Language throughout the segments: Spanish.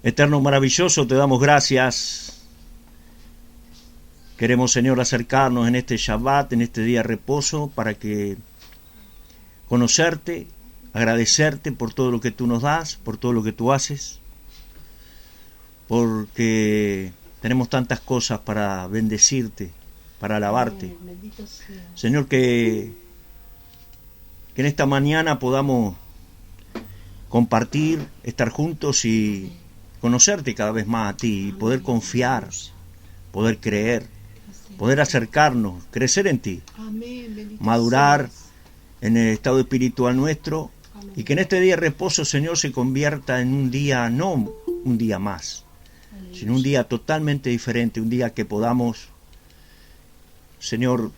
Eterno maravilloso, te damos gracias. Queremos, Señor, acercarnos en este Shabbat, en este día de reposo, para que conocerte, agradecerte por todo lo que tú nos das, por todo lo que tú haces, porque tenemos tantas cosas para bendecirte, para alabarte. Señor, que en esta mañana podamos compartir, estar juntos y conocerte cada vez más a ti, y poder confiar, poder creer, poder acercarnos, crecer en ti, madurar en el estado espiritual nuestro, y que en este día de reposo, Señor, se convierta en un día, no un día más, sino un día totalmente diferente, un día que podamos, Señor,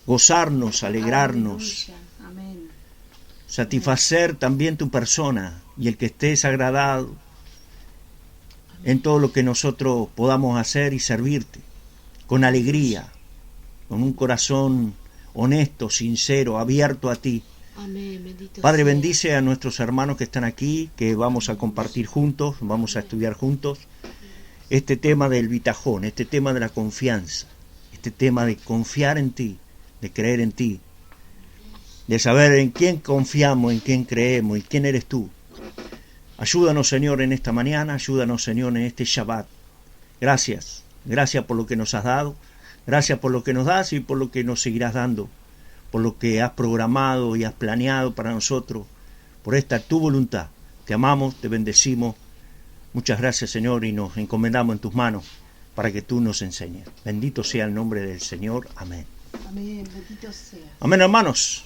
gozarnos, alegrarnos, satisfacer también tu persona, y el que estés agradado en todo lo que nosotros podamos hacer y servirte, con alegría, con un corazón honesto, sincero, abierto a ti. Padre, bendice a nuestros hermanos que están aquí, que vamos a compartir juntos, vamos a estudiar juntos este tema del bitajón, este tema de la confianza, este tema de confiar en ti, de creer en ti, de saber en quién confiamos, en quién creemos y quién eres tú. Ayúdanos, Señor, en esta mañana, ayúdanos, Señor, en este Shabbat. Gracias, gracias por lo que nos has dado, gracias por lo que nos das y por lo que nos seguirás dando, por lo que has programado y has planeado para nosotros, por esta tu voluntad. Te amamos, te bendecimos. Muchas gracias, Señor, y nos encomendamos en tus manos para que tú nos enseñes. Bendito sea el nombre del Señor. Amén. Amén, bendito sea. Amén, hermanos.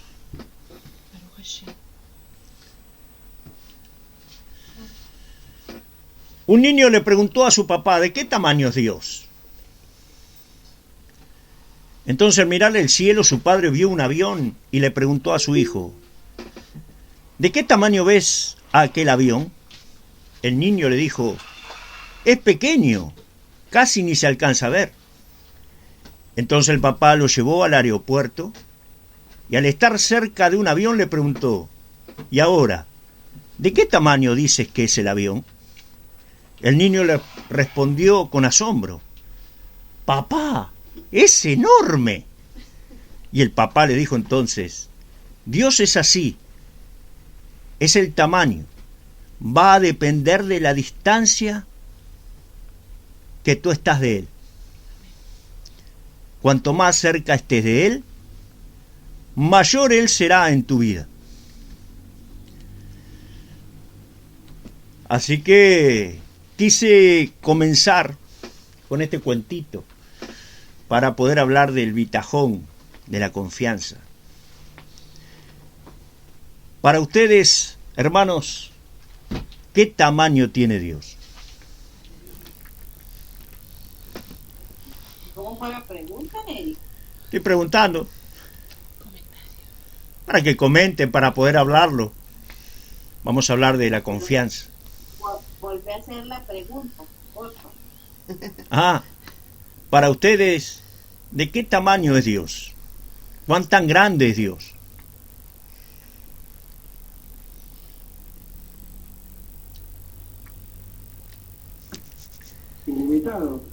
Un niño le preguntó a su papá, ¿de qué tamaño es Dios? Entonces, al mirar el cielo, su padre vio un avión y le preguntó a su hijo, ¿de qué tamaño ves a aquel avión? El niño le dijo, es pequeño, casi ni se alcanza a ver. Entonces el papá lo llevó al aeropuerto y al estar cerca de un avión le preguntó, ¿y ahora, de qué tamaño dices que es el avión? El niño le respondió con asombro, papá, es enorme. Y el papá le dijo entonces, Dios es así, es el tamaño, va a depender de la distancia que tú estás de Él. Cuanto más cerca estés de Él, mayor Él será en tu vida. Así que quise comenzar con este cuentito para poder hablar del bitajón, de la confianza. Para ustedes, hermanos, ¿qué tamaño tiene Dios? ¿Cómo fue la pregunta, Nelly? Estoy preguntando para que comenten, para poder hablarlo. Vamos a hablar de la confianza. Volví a hacer la pregunta, por favor. Para ustedes, ¿de qué tamaño es Dios? ¿Cuán tan grande es Dios? Ilimitado.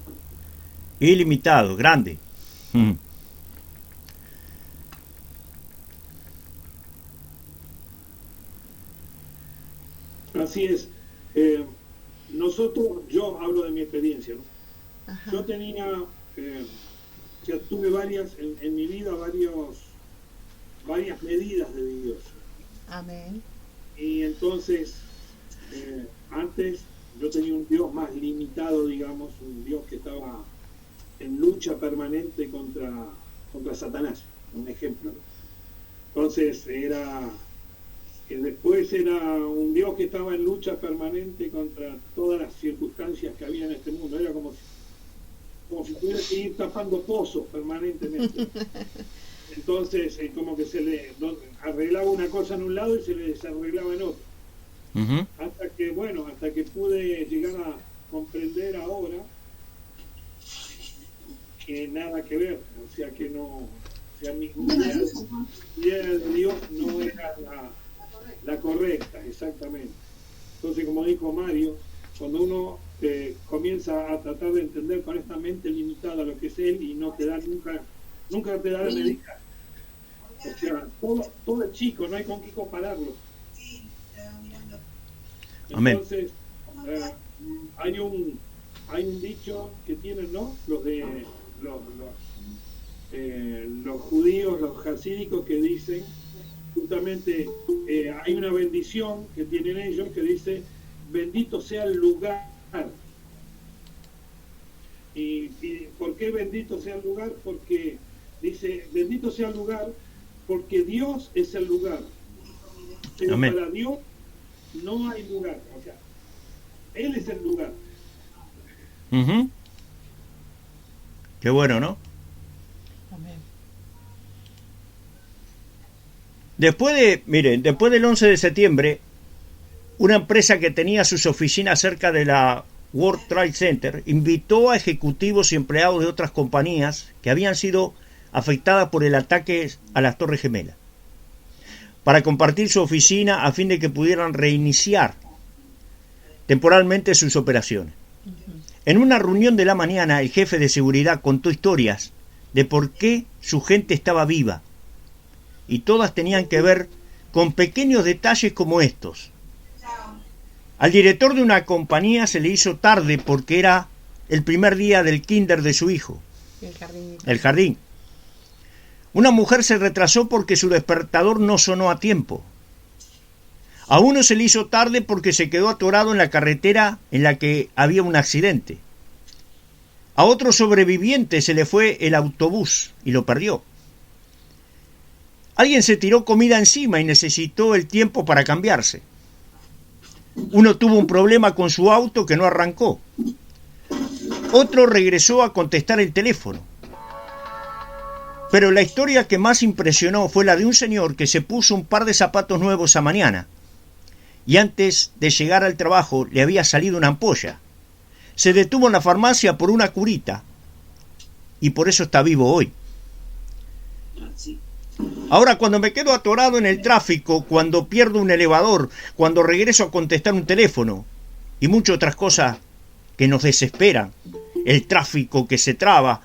Ilimitado, grande. Así es. Nosotros, yo hablo de mi experiencia, ¿no? Ajá. Yo tenía, tuve en mi vida varias medidas de Dios. Amén. Y entonces, antes yo tenía un Dios más limitado, digamos, un Dios que estaba en lucha permanente contra Satanás, un ejemplo, ¿no? Entonces después era un Dios que estaba en lucha permanente contra todas las circunstancias que había en este mundo. Era como si tuviera que ir tapando pozos permanentemente. Entonces, como que se le arreglaba una cosa en un lado y se le desarreglaba en otro. Uh-huh. Hasta que pude llegar a comprender ahora que nada que ver, o sea que no, mi idea de Dios no era la correcta, exactamente. Entonces, como dijo Mario, cuando uno comienza a tratar de entender con esta mente limitada lo que es él y no te da nunca te da de meditar. O sea, todo es chico, no hay con qué compararlo. Amén. Entonces, hay un dicho que tienen, ¿no? Los judíos, los hasídicos, que dicen justamente, hay una bendición que tienen ellos que dice: bendito sea el lugar. ¿Y por qué bendito sea el lugar? Porque dice: bendito sea el lugar porque Dios es el lugar, pero Amén. para Dios no hay lugar, o sea, Él es el lugar. Ujú. Qué bueno, ¿no? Amén. Después del 11 de septiembre, una empresa que tenía sus oficinas cerca de la World Trade Center invitó a ejecutivos y empleados de otras compañías que habían sido afectadas por el ataque a las Torres Gemelas para compartir su oficina a fin de que pudieran reiniciar temporalmente sus operaciones. En una reunión de la mañana, el jefe de seguridad contó historias de por qué su gente estaba viva, y todas tenían que ver con pequeños detalles como estos. Al director de una compañía se le hizo tarde porque era el primer día del kinder de su hijo, el jardín. Una mujer se retrasó porque su despertador no sonó a tiempo. A uno se le hizo tarde porque se quedó atorado en la carretera en la que había un accidente. A otro sobreviviente se le fue el autobús y lo perdió. Alguien se tiró comida encima y necesitó el tiempo para cambiarse. Uno tuvo un problema con su auto que no arrancó. Otro regresó a contestar el teléfono. Pero la historia que más impresionó fue la de un señor que se puso un par de zapatos nuevos a mañana y antes de llegar al trabajo le había salido una ampolla. Se detuvo en la farmacia por una curita y por eso está vivo hoy. Ahora, cuando me quedo atorado en el tráfico, cuando pierdo un elevador, cuando regreso a contestar un teléfono y muchas otras cosas que nos desesperan, el tráfico que se traba,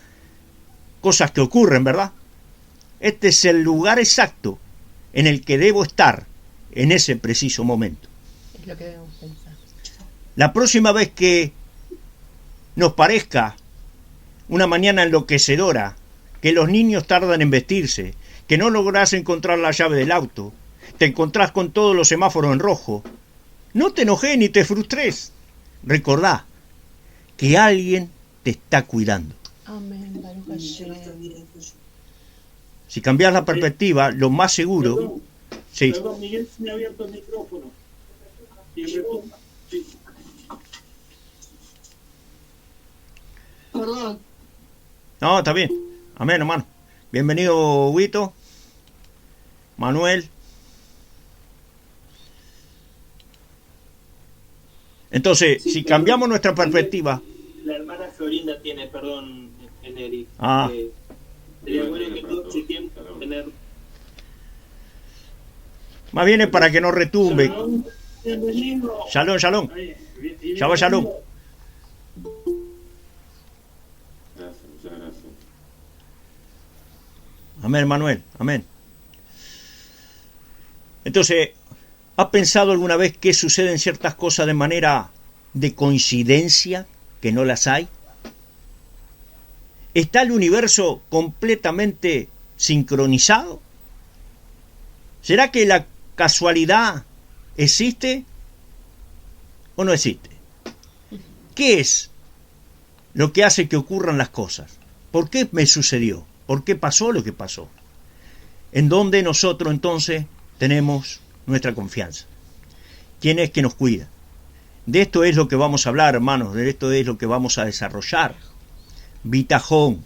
cosas que ocurren, ¿verdad? Este es el lugar exacto en el que debo estar en ese preciso momento. Es lo que debemos pensar. La próxima vez que nos parezca una mañana enloquecedora, que los niños tardan en vestirse, que no lográs encontrar la llave del auto, te encontrás con todos los semáforos en rojo, no te enojes ni te frustres. Recordá que alguien te está cuidando. Amén. Baruch Hashem. Si cambias la perspectiva, lo más seguro... Perdón, Sí. perdón, Miguel, me ha abierto el micrófono. Y retorna. Sí. Perdón. No, está bien. Amén, hermano. Bienvenido, Huito. Manuel. Entonces, si cambiamos nuestra perspectiva... La hermana Florinda tiene, perdón, Neri. Ah. Sería bueno que todo ese tiempo tener... Más bien es para que no retumbe. Bienvenido. Shalom, shalom. Ahí, Shabbat shalom. Gracias, muchas gracias. Amén, Manuel. Amén. Entonces, ¿has pensado alguna vez que suceden ciertas cosas de manera de coincidencia, que no las hay? ¿Está el universo completamente sincronizado? ¿Será que la casualidad existe o no existe? ¿Qué es lo que hace que ocurran las cosas? ¿Por qué me sucedió? ¿Por qué pasó lo que pasó? ¿En dónde nosotros entonces tenemos nuestra confianza? ¿Quién es que nos cuida? De esto es lo que vamos a hablar, hermanos, de esto es lo que vamos a desarrollar. Bitajón,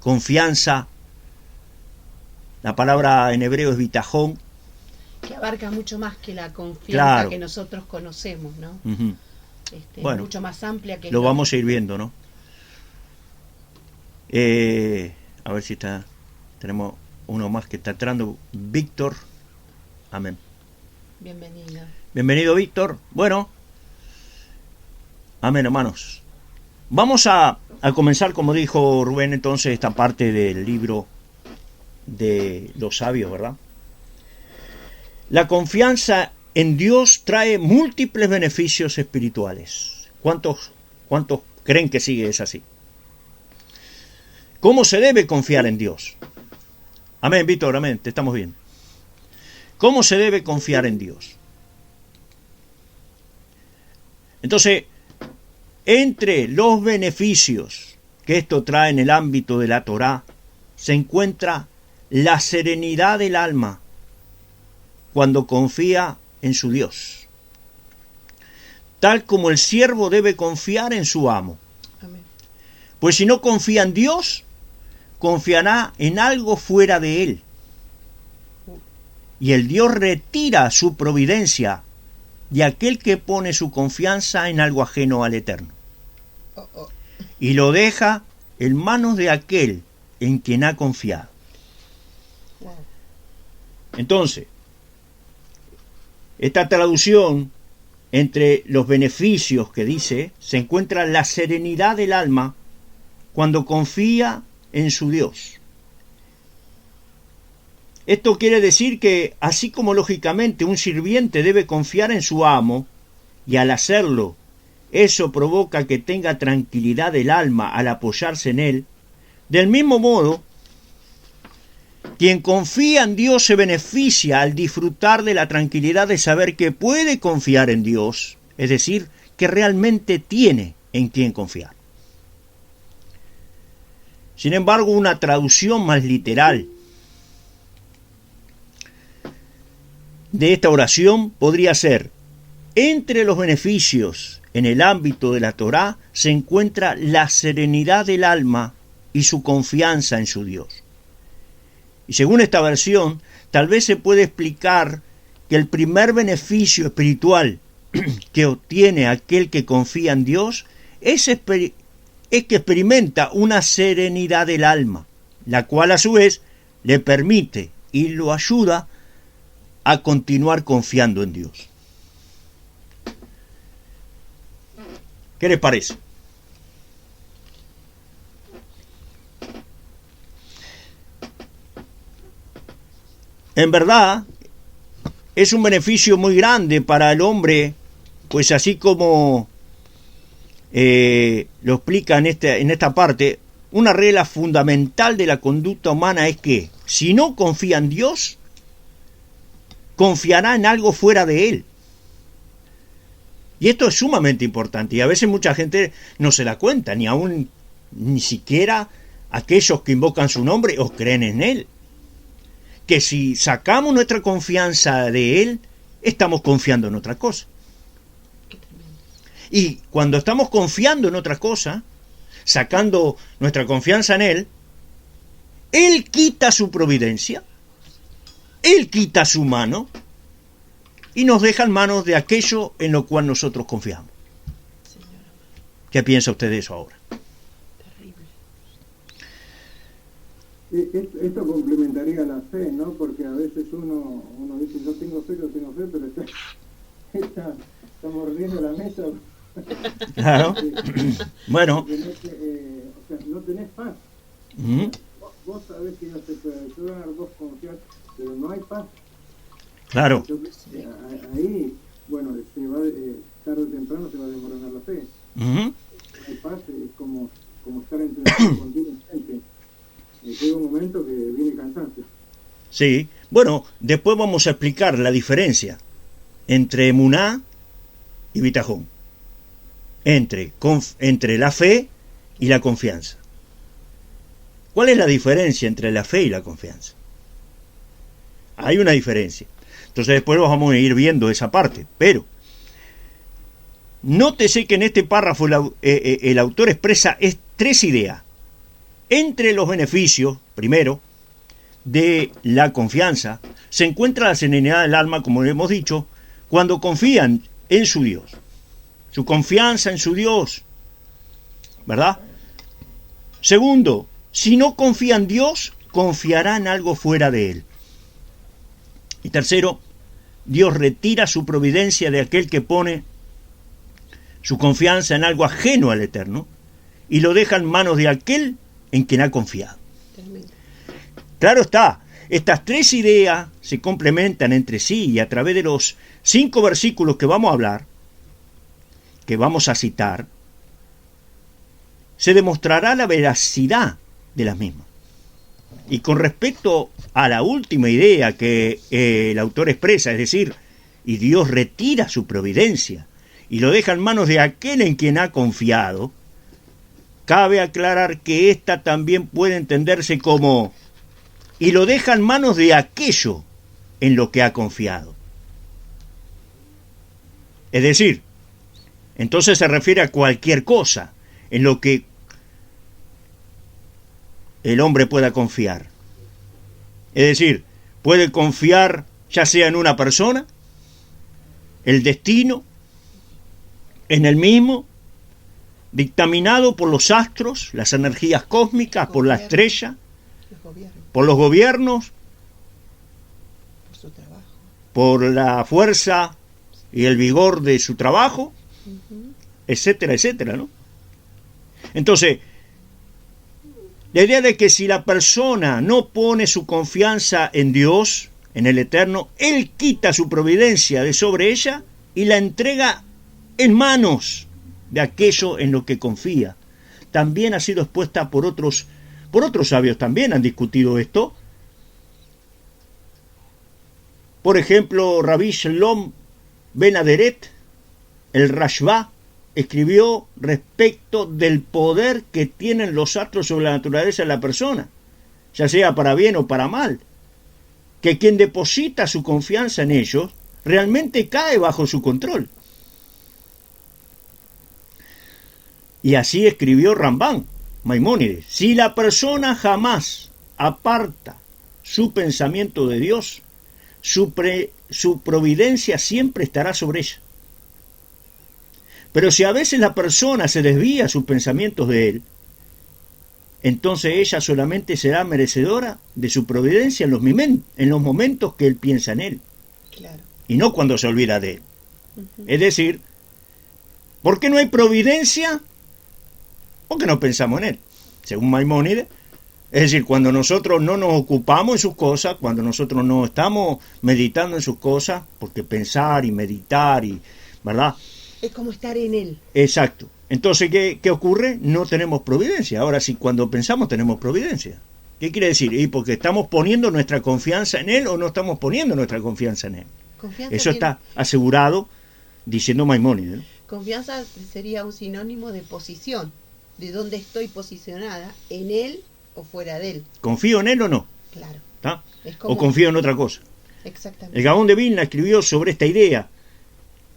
confianza. La palabra en hebreo es bitajón. Que abarca mucho más que la confianza Claro. que nosotros conocemos, ¿no? Ujú. Bueno, mucho más amplia que lo esto. vamos a ir viendo, ¿no? A ver si está. Tenemos uno más que está entrando. Víctor. Amén. Bienvenido. Bienvenido, Víctor. Bueno, Amén, hermanos. Vamos a comenzar, como dijo Rubén, entonces, esta parte del libro de los sabios, ¿verdad? La confianza en Dios trae múltiples beneficios espirituales. ¿Cuántos creen que sí es así? ¿Cómo se debe confiar en Dios? Amén, Víctor, amén, te estamos viendo. ¿Cómo se debe confiar en Dios? Entonces, entre los beneficios que esto trae en el ámbito de la Torá, se encuentra la serenidad del alma cuando confía en su Dios, tal como el siervo debe confiar en su amo. Amén. Pues si no confía en Dios, confiará en algo fuera de él. Y el Dios retira su providencia de aquel que pone su confianza en algo ajeno al Eterno. Y lo deja en manos de aquel en quien ha confiado. Wow. Entonces, esta traducción entre los beneficios que dice, se encuentra la serenidad del alma cuando confía en su Dios. Esto quiere decir que, así como lógicamente un sirviente debe confiar en su amo, y al hacerlo, eso provoca que tenga tranquilidad del alma al apoyarse en él, del mismo modo, quien confía en Dios se beneficia al disfrutar de la tranquilidad de saber que puede confiar en Dios, es decir, que realmente tiene en quien confiar. Sin embargo, una traducción más literal de esta oración podría ser: entre los beneficios en el ámbito de la Torá se encuentra la serenidad del alma y su confianza en su Dios. Y según esta versión, tal vez se puede explicar que el primer beneficio espiritual que obtiene aquel que confía en Dios es que experimenta una serenidad del alma, la cual a su vez le permite y lo ayuda a continuar confiando en Dios. ¿Qué les parece? En verdad, es un beneficio muy grande para el hombre, pues así como lo explica en esta parte, una regla fundamental de la conducta humana es que, si no confía en Dios, confiará en algo fuera de él. Y esto es sumamente importante, y a veces mucha gente no se da cuenta, ni siquiera aquellos que invocan su nombre o creen en él. Que si sacamos nuestra confianza de él, estamos confiando en otra cosa. Y cuando estamos confiando en otra cosa, sacando nuestra confianza en él quita su providencia, él quita su mano y nos deja en manos de aquello en lo cual nosotros confiamos. ¿Qué piensa usted de eso ahora? Esto complementaría la fe, ¿no? Porque a veces uno dice, yo tengo fe, pero está mordiendo la mesa. Claro. Bueno. No tenés paz. Uh-huh. Vos sabés que Dios te puede ayudar, vos confiás, pero no hay paz. Claro. Entonces, ahí, bueno, tarde o temprano se va a desmoronar la fe. Uh-huh. No hay paz, es como estar entrenando continuamente. Llega un momento que viene cansancio. Sí, bueno, después vamos a explicar la diferencia entre emuná y bitajón, entre la fe y la confianza. ¿Cuál es la diferencia entre la fe y la confianza? Hay una diferencia. Entonces después vamos a ir viendo esa parte, pero nótese que en este párrafo el autor expresa tres ideas. Entre los beneficios, primero, de la confianza, se encuentra la serenidad del alma, como hemos dicho, cuando confían en su Dios. Su confianza en su Dios, ¿verdad? Segundo, si no confía en Dios, confiará en algo fuera de él. Y tercero, Dios retira su providencia de aquel que pone su confianza en algo ajeno al Eterno y lo deja en manos de aquel en quien ha confiado. Tremendo. Claro está, estas tres ideas se complementan entre sí y a través de los 5 versículos que vamos a hablar, que vamos a citar, se demostrará la veracidad de las mismas. Y con respecto a la última idea que el autor expresa, es decir, y Dios retira su providencia y lo deja en manos de aquel en quien ha confiado, cabe aclarar que ésta también puede entenderse como y lo deja en manos de aquello en lo que ha confiado. Es decir, entonces se refiere a cualquier cosa en lo que el hombre pueda confiar. Es decir, puede confiar ya sea en una persona, el destino, en el mismo, dictaminado por los astros, las energías cósmicas, por la estrella, por los gobiernos, por su trabajo, por la fuerza y el vigor de su trabajo, etcétera, etcétera, ¿no? Entonces, la idea de que si la persona no pone su confianza en Dios, en el Eterno, Él quita su providencia de sobre ella y la entrega en manos de aquello en lo que confía. También ha sido expuesta por otros sabios, también han discutido esto. Por ejemplo, Rabbi Shalom Ben Aderet, el Rashba, escribió respecto del poder que tienen los astros sobre la naturaleza de la persona, ya sea para bien o para mal, que quien deposita su confianza en ellos realmente cae bajo su control. Y así escribió Rambán, Maimónides: si la persona jamás aparta su pensamiento de Dios, su providencia siempre estará sobre ella. Pero si a veces la persona se desvía sus pensamientos de Él, entonces ella solamente será merecedora de su providencia en los momentos que Él piensa en Él. claro. Y no cuando se olvida de Él. Es decir, ¿por qué no hay providencia? Porque no pensamos en Él, según Maimónides. Es decir, cuando nosotros no nos ocupamos en sus cosas, cuando nosotros no estamos meditando en sus cosas, porque pensar y meditar, ¿verdad? Es como estar en Él. Exacto. Entonces, ¿qué ocurre? No tenemos providencia. Ahora sí, cuando pensamos tenemos providencia. ¿Qué quiere decir? Y porque estamos poniendo nuestra confianza en Él o no estamos poniendo nuestra confianza en Él. Confianza Eso tiene- está asegurado diciendo Maimónides, ¿no? Confianza sería un sinónimo de posición, de dónde estoy posicionada, en Él o fuera de Él. ¿Confío en Él o no? Claro. ¿Está? Es como... ¿O confío en otra cosa? Exactamente. El Gaón de Vilna escribió sobre esta idea,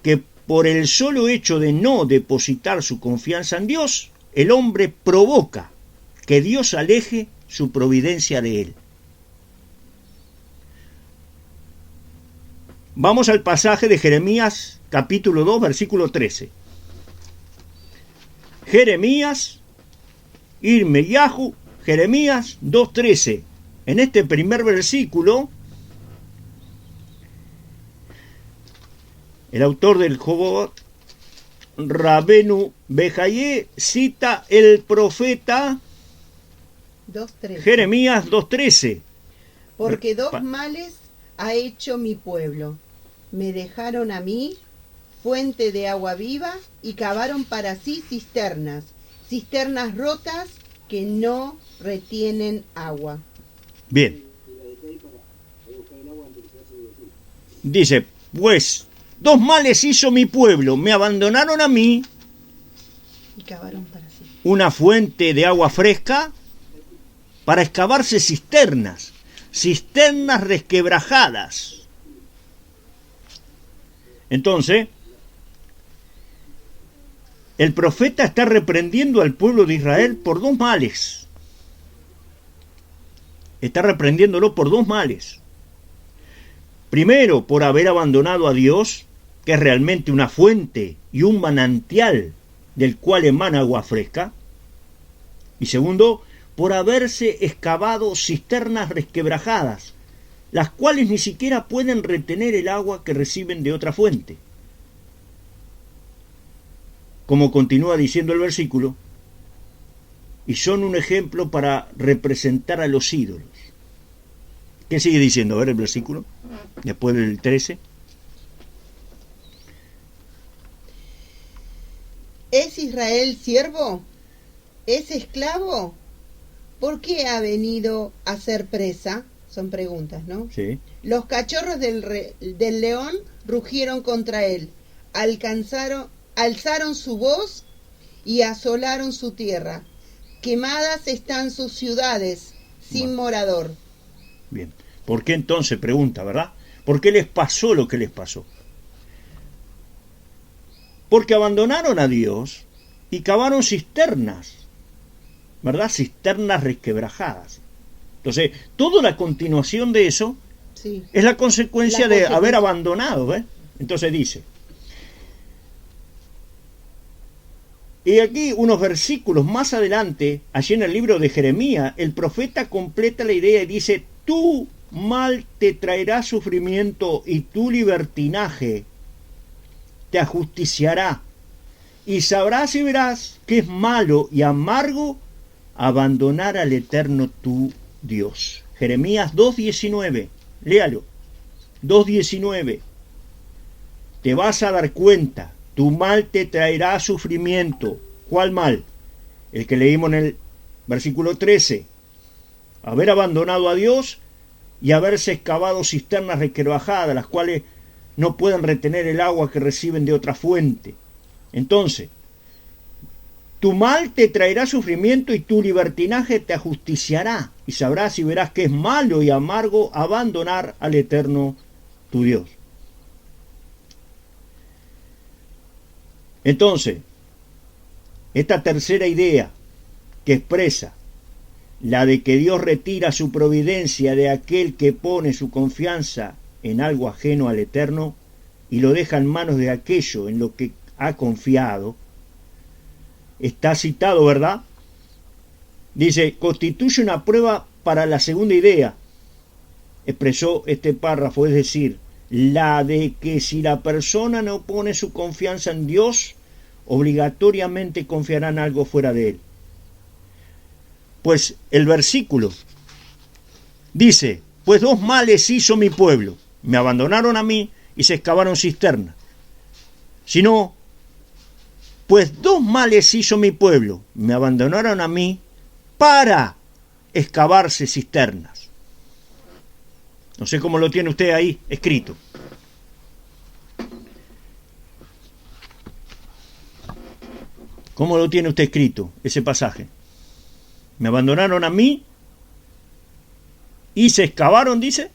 que por el solo hecho de no depositar su confianza en Dios, el hombre provoca que Dios aleje su providencia de él. Vamos al pasaje de Jeremías, capítulo 2, versículo 13. Jeremías, Irmeyahu, Jeremías 2:13. En este primer versículo, el autor del Jobot, Rabenu Bejaye, cita el profeta 2:13. Jeremías 2:13. Porque dos males ha hecho mi pueblo. Me dejaron a mí fuente de agua viva y cavaron para sí cisternas, cisternas rotas que no retienen agua. Bien. Dice, pues, dos males hizo mi pueblo, me abandonaron a mí, Y cavaron para sí. una fuente de agua fresca, para excavarse cisternas resquebrajadas. Entonces, el profeta está reprendiendo al pueblo de Israel por dos males. Está reprendiéndolo por dos males. Primero, por haber abandonado a Dios, que es realmente una fuente y un manantial del cual emana agua fresca. Y segundo, por haberse excavado cisternas resquebrajadas, las cuales ni siquiera pueden retener el agua que reciben de otra fuente. como continúa diciendo el versículo, y son un ejemplo para representar a los ídolos. ¿Qué sigue diciendo? A ver el versículo, después del 13. ¿Es Israel siervo? ¿Es esclavo? ¿Por qué ha venido a ser presa? Son preguntas, ¿no? Sí. Los cachorros del león rugieron contra él, alzaron su voz y asolaron su tierra. Quemadas están sus ciudades, sin morador. Bien. ¿Por qué entonces? Pregunta, ¿verdad? ¿Por qué les pasó lo que les pasó? Porque abandonaron a Dios y cavaron cisternas, ¿verdad? Cisternas resquebrajadas. Entonces, toda la continuación de eso sí, es la consecuencia de haber abandonado, ¿eh? Entonces dice, y aquí unos versículos más adelante, allí en el libro de Jeremías, el profeta completa la idea y dice, tu mal te traerá sufrimiento y tu libertinaje te ajusticiará, y sabrás y verás que es malo y amargo abandonar al Eterno tu Dios. Jeremías 2.19, léalo, 2.19. Te vas a dar cuenta, tu mal te traerá sufrimiento. ¿Cuál mal? El que leímos en el versículo 13. Haber abandonado a Dios y haberse excavado cisternas resquebrajadas, las cuales no pueden retener el agua que reciben de otra fuente. Entonces, tu mal te traerá sufrimiento y tu libertinaje te ajusticiará, y sabrás y verás que es malo y amargo abandonar al Eterno tu Dios. Entonces, esta tercera idea que expresa la de que Dios retira su providencia de aquel que pone su confianza en algo ajeno al Eterno y lo deja en manos de aquello en lo que ha confiado, está citado, ¿verdad? Dice, constituye una prueba para la segunda idea, expresó este párrafo, es decir, la de que si la persona no pone su confianza en Dios, obligatoriamente confiará en algo fuera de él. Pues el versículo dice, pues dos males hizo mi pueblo, me abandonaron a mí y se excavaron cisternas. Si no, pues dos males hizo mi pueblo, me abandonaron a mí para excavarse cisternas. No sé cómo lo tiene usted ahí escrito. ¿Cómo lo tiene usted escrito, ese pasaje? Me abandonaron a mí y se excavaron, dice.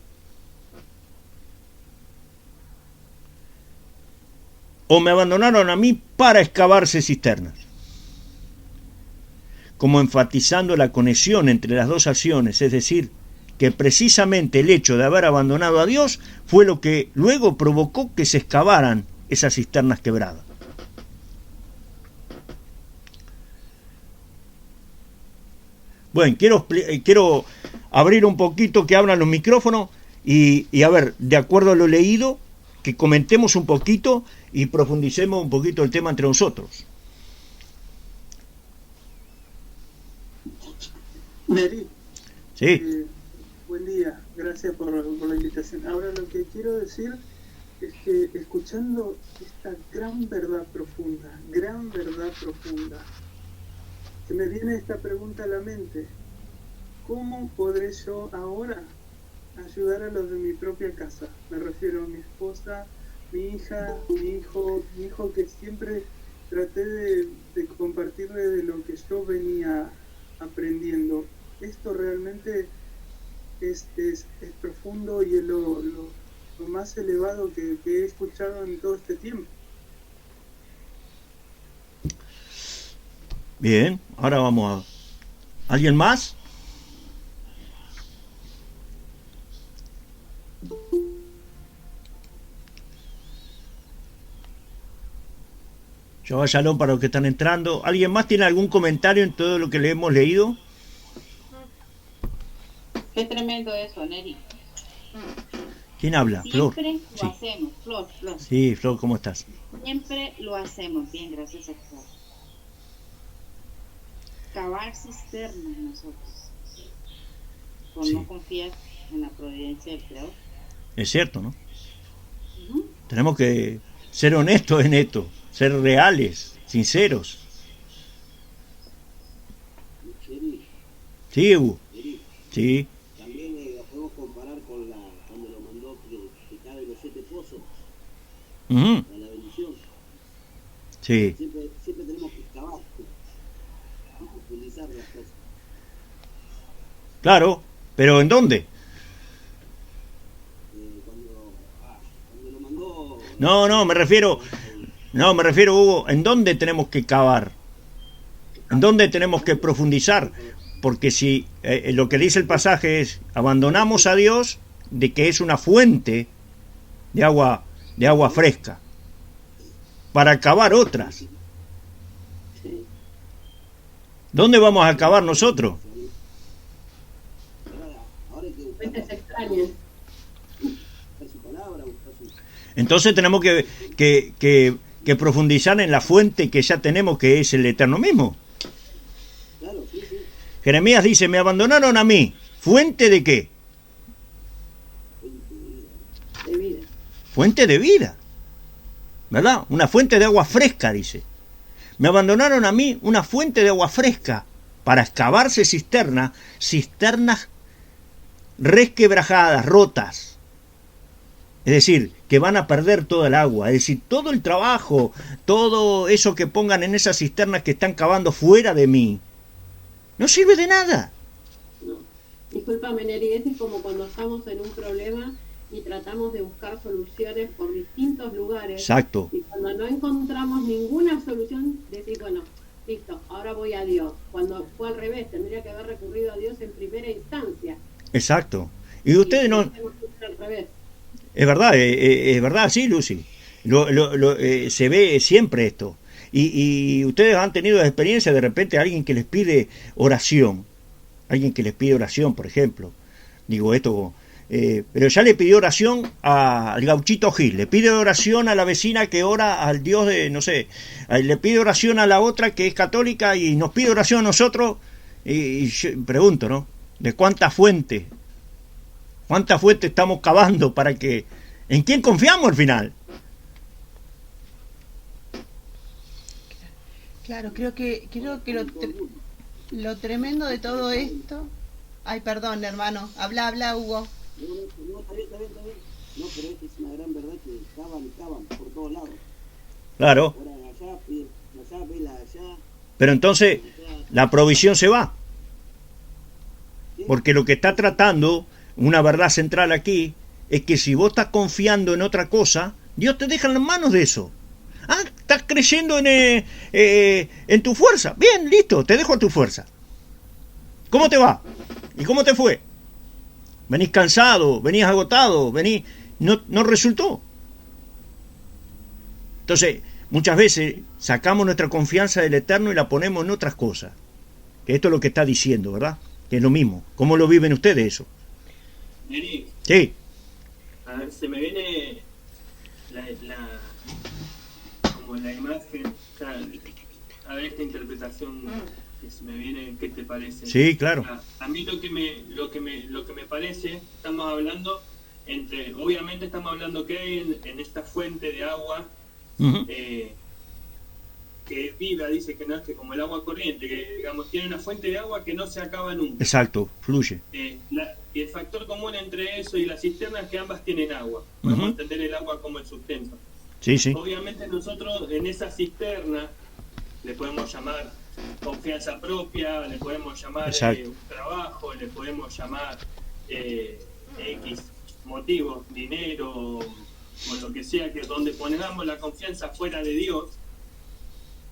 O me abandonaron a mí para excavarse cisternas. Como enfatizando la conexión entre las dos acciones, es decir, que precisamente el hecho de haber abandonado a Dios fue lo que luego provocó que se excavaran esas cisternas quebradas. Bueno, quiero abrir un poquito que abran los micrófonos y a ver, de acuerdo a lo leído, que comentemos un poquito y profundicemos un poquito el tema entre nosotros. Neri. Sí. Buen día, gracias por la invitación. Ahora lo que quiero decir es que escuchando esta gran verdad profunda, se me viene esta pregunta a la mente. ¿Cómo podré yo ahora ayudar a los de mi propia casa? Me refiero a mi esposa, mi hija, mi hijo que siempre traté de compartirle de lo que yo venía aprendiendo. Esto realmente es profundo y es lo más elevado que he escuchado en todo este tiempo. Bien, ahora vamos a... ¿Alguien más? Shabbat Shalom para los que están entrando. ¿Alguien más tiene algún comentario en todo lo que le hemos leído? Qué tremendo eso, Neri. ¿Quién habla? Flor. Siempre lo Sí. hacemos, Flor. Sí, Flor, ¿cómo estás? Siempre lo hacemos. Bien, gracias a Flor. Cavar cisternas nosotros. Por Sí. no confiar en la providencia del Creador. Es cierto, ¿no? Ujú. Tenemos que ser honestos en esto, ser reales, sinceros. Sheriff, Sí, Hugo. Sheriff, Sí, también lo podemos comparar con cuando lo mandó que cabe los 7 pozos ujú, para la bendición. sí, Siempre tenemos que cavar, profundizar las cosas. claro, pero ¿en dónde? Cuando lo mandó... No, me refiero, Hugo, ¿en dónde tenemos que cavar? ¿En dónde tenemos que profundizar? Porque si lo que dice el pasaje es, abandonamos a Dios de que es una fuente de agua fresca, para cavar otras. ¿Dónde vamos a cavar nosotros? Ahora hay que buscar Fuentes extrañas. su palabra, buscar su... Entonces tenemos que profundizar en la fuente que ya tenemos, que es el Eterno mismo. Claro, sí, sí. Jeremías dice, me abandonaron a mí. ¿Fuente de qué? De vida. Fuente de vida. ¿Verdad? Una fuente de agua fresca, dice. Me abandonaron a mí una fuente de agua fresca para excavarse cisternas resquebrajadas, rotas. Es decir, que van a perder toda el agua. Es decir, todo el trabajo, todo eso que pongan en esas cisternas que están cavando fuera de mí, no sirve de nada. No. Discúlpame, Neri, es como cuando estamos en un problema y tratamos de buscar soluciones por distintos lugares. Exacto. Y cuando no encontramos ninguna solución, decís, bueno, listo, ahora voy a Dios. Cuando fue al revés, tendría que haber recurrido a Dios en primera instancia. Exacto. Y ustedes no... Tenemos que ir al revés. Es verdad, sí, Lucy. Se ve siempre esto. Y ustedes han tenido la experiencia de repente alguien que les pide oración. Alguien que les pide oración, por ejemplo. Digo esto, pero ya le pidió oración al gauchito Gil, le pide oración a la vecina que ora al Dios de, no sé, le pide oración a la otra que es católica y nos pide oración a nosotros. Y yo pregunto, ¿no? ¿De cuántas fuentes estamos cavando para que... ¿En quién confiamos al final? Claro, creo que lo tremendo de todo esto... Ay, perdón, hermano. Habla, Hugo. No, está bien. No, pero es una gran verdad que cavan por todos lados. Claro. Ahora allá, pila allá. Pero entonces la provisión se va. Porque lo que está tratando, una verdad central aquí, es que si vos estás confiando en otra cosa, Dios te deja en las manos de eso. Ah, estás creyendo en tu fuerza. Bien, listo, te dejo a tu fuerza. ¿Cómo te va? ¿Y cómo te fue? Venís cansado, venís agotado, no resultó. Entonces, muchas veces sacamos nuestra confianza del Eterno y la ponemos en otras cosas. Que esto es lo que está diciendo, ¿verdad? Que es lo mismo. ¿Cómo lo viven ustedes eso? Eric, Sí. a ver, se me viene como la imagen, o sea, a ver esta interpretación que se me viene, ¿qué te parece? Sí, claro. A mí lo que me parece, estamos hablando obviamente estamos hablando que hay en esta fuente de agua Uh-huh. que es viva, dice que no es que como el agua corriente, que digamos tiene una fuente de agua que no se acaba nunca. Exacto, fluye. Y el factor común entre eso y la cisterna es que ambas tienen agua. Podemos entender el agua como el sustento. Sí, sí. Obviamente nosotros en esa cisterna le podemos llamar confianza propia, le podemos llamar un trabajo, le podemos llamar X motivos, dinero o lo que sea, que donde pongamos la confianza fuera de Dios,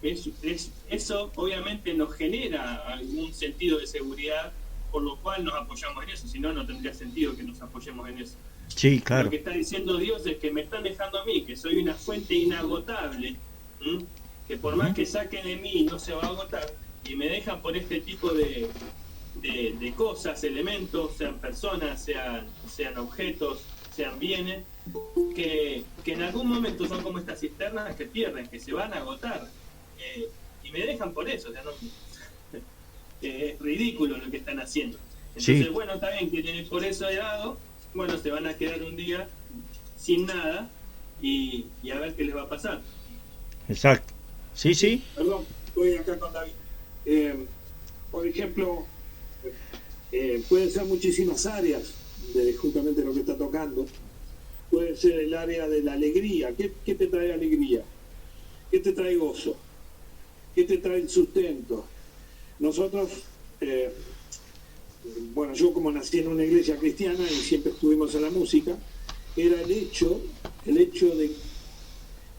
eso obviamente nos genera algún sentido de seguridad, por lo cual nos apoyamos en eso, si no, no tendría sentido que nos apoyemos en eso. Sí, claro. Lo que está diciendo Dios es que me están dejando a mí, que soy una fuente inagotable, que por más que saquen de mí no se va a agotar, y me dejan por este tipo de cosas, elementos, sean personas, sean objetos, sean bienes, que en algún momento son como estas cisternas que pierden, que se van a agotar, y me dejan por eso, o sea, no, es ridículo lo que están haciendo. Entonces, Sí. bueno, está bien que tienen por eso de lado, bueno, se van a quedar un día sin nada y a ver qué les va a pasar. Exacto. Sí, sí. Perdón, estoy acá con David. Por ejemplo, pueden ser muchísimas áreas de justamente lo que está tocando. Puede ser el área de la alegría. ¿Qué te trae alegría? ¿Qué te trae gozo? ¿Qué te trae el sustento? Nosotros, bueno, yo como nací en una iglesia cristiana y siempre estuvimos en la música, era el hecho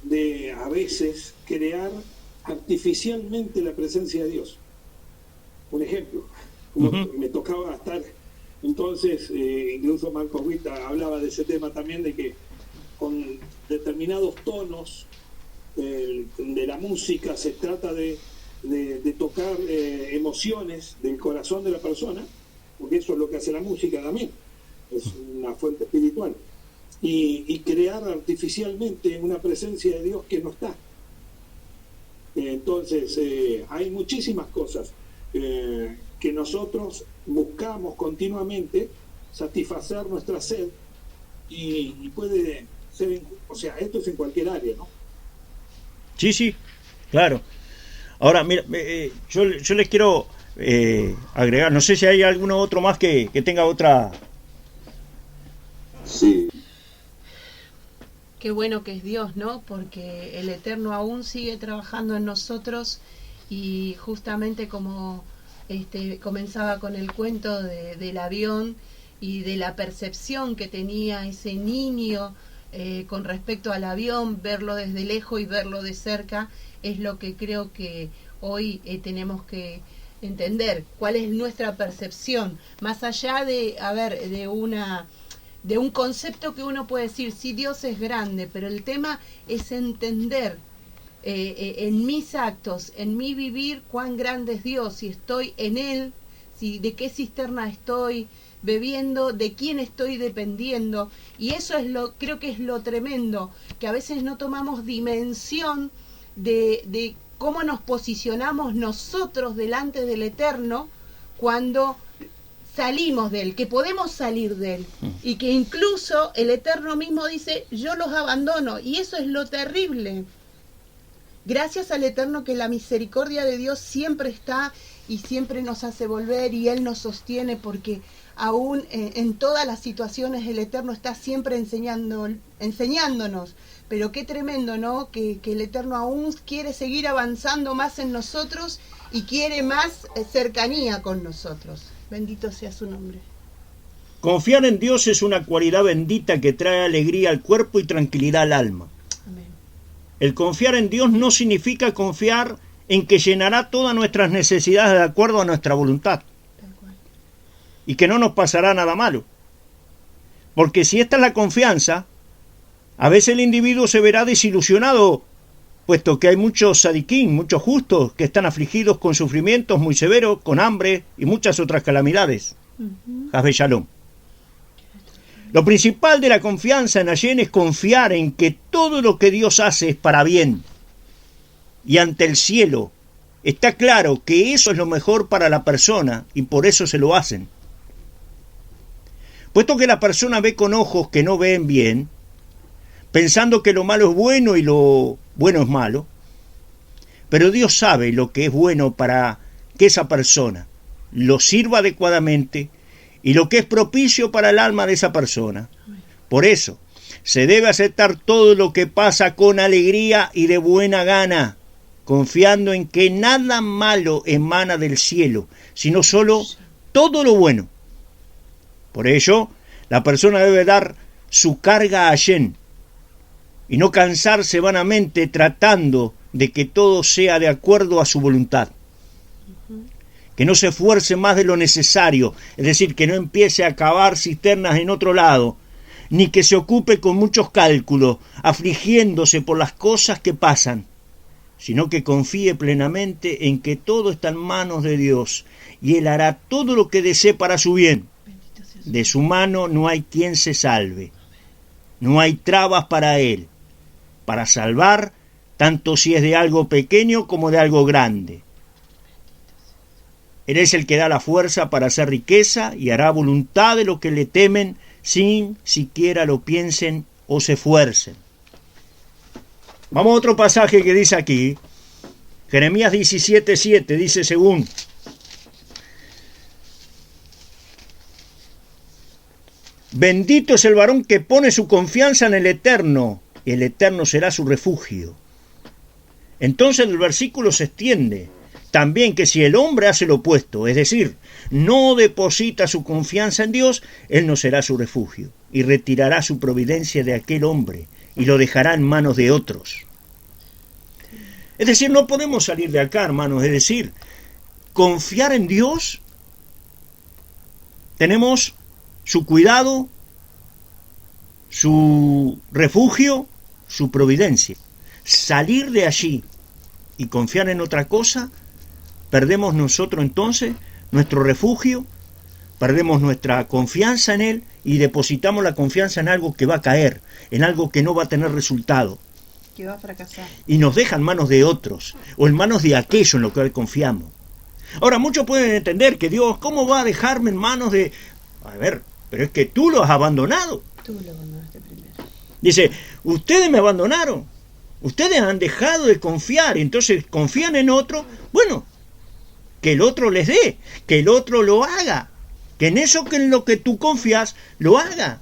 de a veces crear artificialmente la presencia de Dios. Un ejemplo, como me tocaba estar, entonces, incluso Marcos Vita hablaba de ese tema también, de que con determinados tonos de la música se trata de tocar emociones del corazón de la persona, porque eso es lo que hace la música también, es una fuente espiritual, y crear artificialmente una presencia de Dios que no está. Entonces, hay muchísimas cosas que nosotros buscamos continuamente satisfacer nuestra sed, y puede ser, o sea, esto es en cualquier área, ¿no? Sí, sí, claro. Ahora, mira, yo les quiero agregar, no sé si hay alguno otro más que tenga otra. Sí. Qué bueno que es Dios, ¿no? Porque el Eterno aún sigue trabajando en nosotros, y justamente como comenzaba con el cuento del avión y de la percepción que tenía ese niño con respecto al avión, verlo desde lejos y verlo de cerca, es lo que creo que hoy tenemos que entender, cuál es nuestra percepción, más allá de un concepto que uno puede decir, sí, Dios es grande, pero el tema es entender en mis actos, en mi vivir, cuán grande es Dios, si estoy en Él, de qué cisterna estoy bebiendo, de quién estoy dependiendo. Y eso creo que es lo tremendo, que a veces no tomamos dimensión de cómo nos posicionamos nosotros delante del Eterno cuando salimos de Él, que podemos salir de Él, y que incluso el Eterno mismo dice, yo los abandono, y eso es lo terrible. Gracias al Eterno que la misericordia de Dios siempre está y siempre nos hace volver, y Él nos sostiene, porque aún en todas las situaciones el Eterno está siempre enseñándonos. Pero qué tremendo, ¿no? Que el Eterno aún quiere seguir avanzando más en nosotros y quiere más cercanía con nosotros. Bendito sea su nombre. Confiar en Dios es una cualidad bendita que trae alegría al cuerpo y tranquilidad al alma. Amén. El confiar en Dios no significa confiar en que llenará todas nuestras necesidades de acuerdo a nuestra voluntad y que no nos pasará nada malo. Porque si esta es la confianza, a veces el individuo se verá desilusionado, puesto que hay muchos sadiquín, muchos justos, que están afligidos con sufrimientos muy severos, con hambre y muchas otras calamidades. Hasbe Shalom. Lo principal de la confianza en Hashem es confiar en que todo lo que Dios hace es para bien. Y ante el cielo está claro que eso es lo mejor para la persona, y por eso se lo hacen. Puesto que la persona ve con ojos que no ven bien, pensando que lo malo es bueno y lo bueno es malo, pero Dios sabe lo que es bueno para que esa persona lo sirva adecuadamente y lo que es propicio para el alma de esa persona. Por eso se debe aceptar todo lo que pasa con alegría y de buena gana, confiando en que nada malo emana del cielo, sino solo todo lo bueno. Por ello, la persona debe dar su carga a Hashem y no cansarse vanamente tratando de que todo sea de acuerdo a su voluntad. Que no se esfuerce más de lo necesario, es decir, que no empiece a cavar cisternas en otro lado, ni que se ocupe con muchos cálculos, afligiéndose por las cosas que pasan, sino que confíe plenamente en que todo está en manos de Dios, y Él hará todo lo que desee para su bien. De su mano no hay quien se salve. No hay trabas para Él, para salvar, tanto si es de algo pequeño como de algo grande. Él es el que da la fuerza para hacer riqueza y hará voluntad de los que le temen sin siquiera lo piensen o se esfuercen. Vamos a otro pasaje que dice aquí, Jeremías 17:7, dice según: bendito es el varón que pone su confianza en el Eterno, y el Eterno será su refugio. Entonces el versículo se extiende también que si el hombre hace lo opuesto, es decir, no deposita su confianza en Dios, Él no será su refugio y retirará su providencia de aquel hombre y lo dejará en manos de otros. Es decir, no podemos salir de acá, hermanos, es decir, confiar en Dios, tenemos su cuidado, su refugio, su providencia. Salir de allí y confiar en otra cosa, perdemos nosotros entonces nuestro refugio, perdemos nuestra confianza en Él y depositamos la confianza en algo que va a caer, en algo que no va a tener resultado. Que va a fracasar. Y nos deja en manos de otros, o en manos de aquello en lo que confiamos. Ahora, muchos pueden entender que Dios, ¿cómo va a dejarme en manos de...? A ver, pero es que tú lo has abandonado. Tú lo abandonaste primero. Dice, ustedes me abandonaron. Ustedes han dejado de confiar, entonces confían en otro. Bueno, que el otro les dé, que el otro lo haga, que en eso que en lo que tú confías lo haga.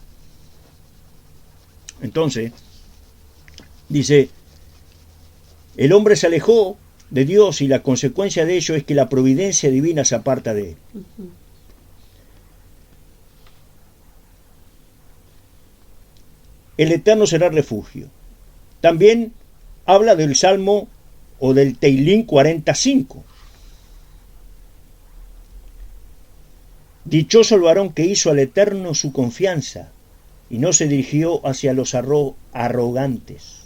Entonces, dice, el hombre se alejó de Dios y la consecuencia de ello es que la providencia divina se aparta de él. Uh-huh. El Eterno será refugio. También habla del Salmo o del Teilín 45. Dichoso el varón que hizo al Eterno su confianza y no se dirigió hacia los arrogantes.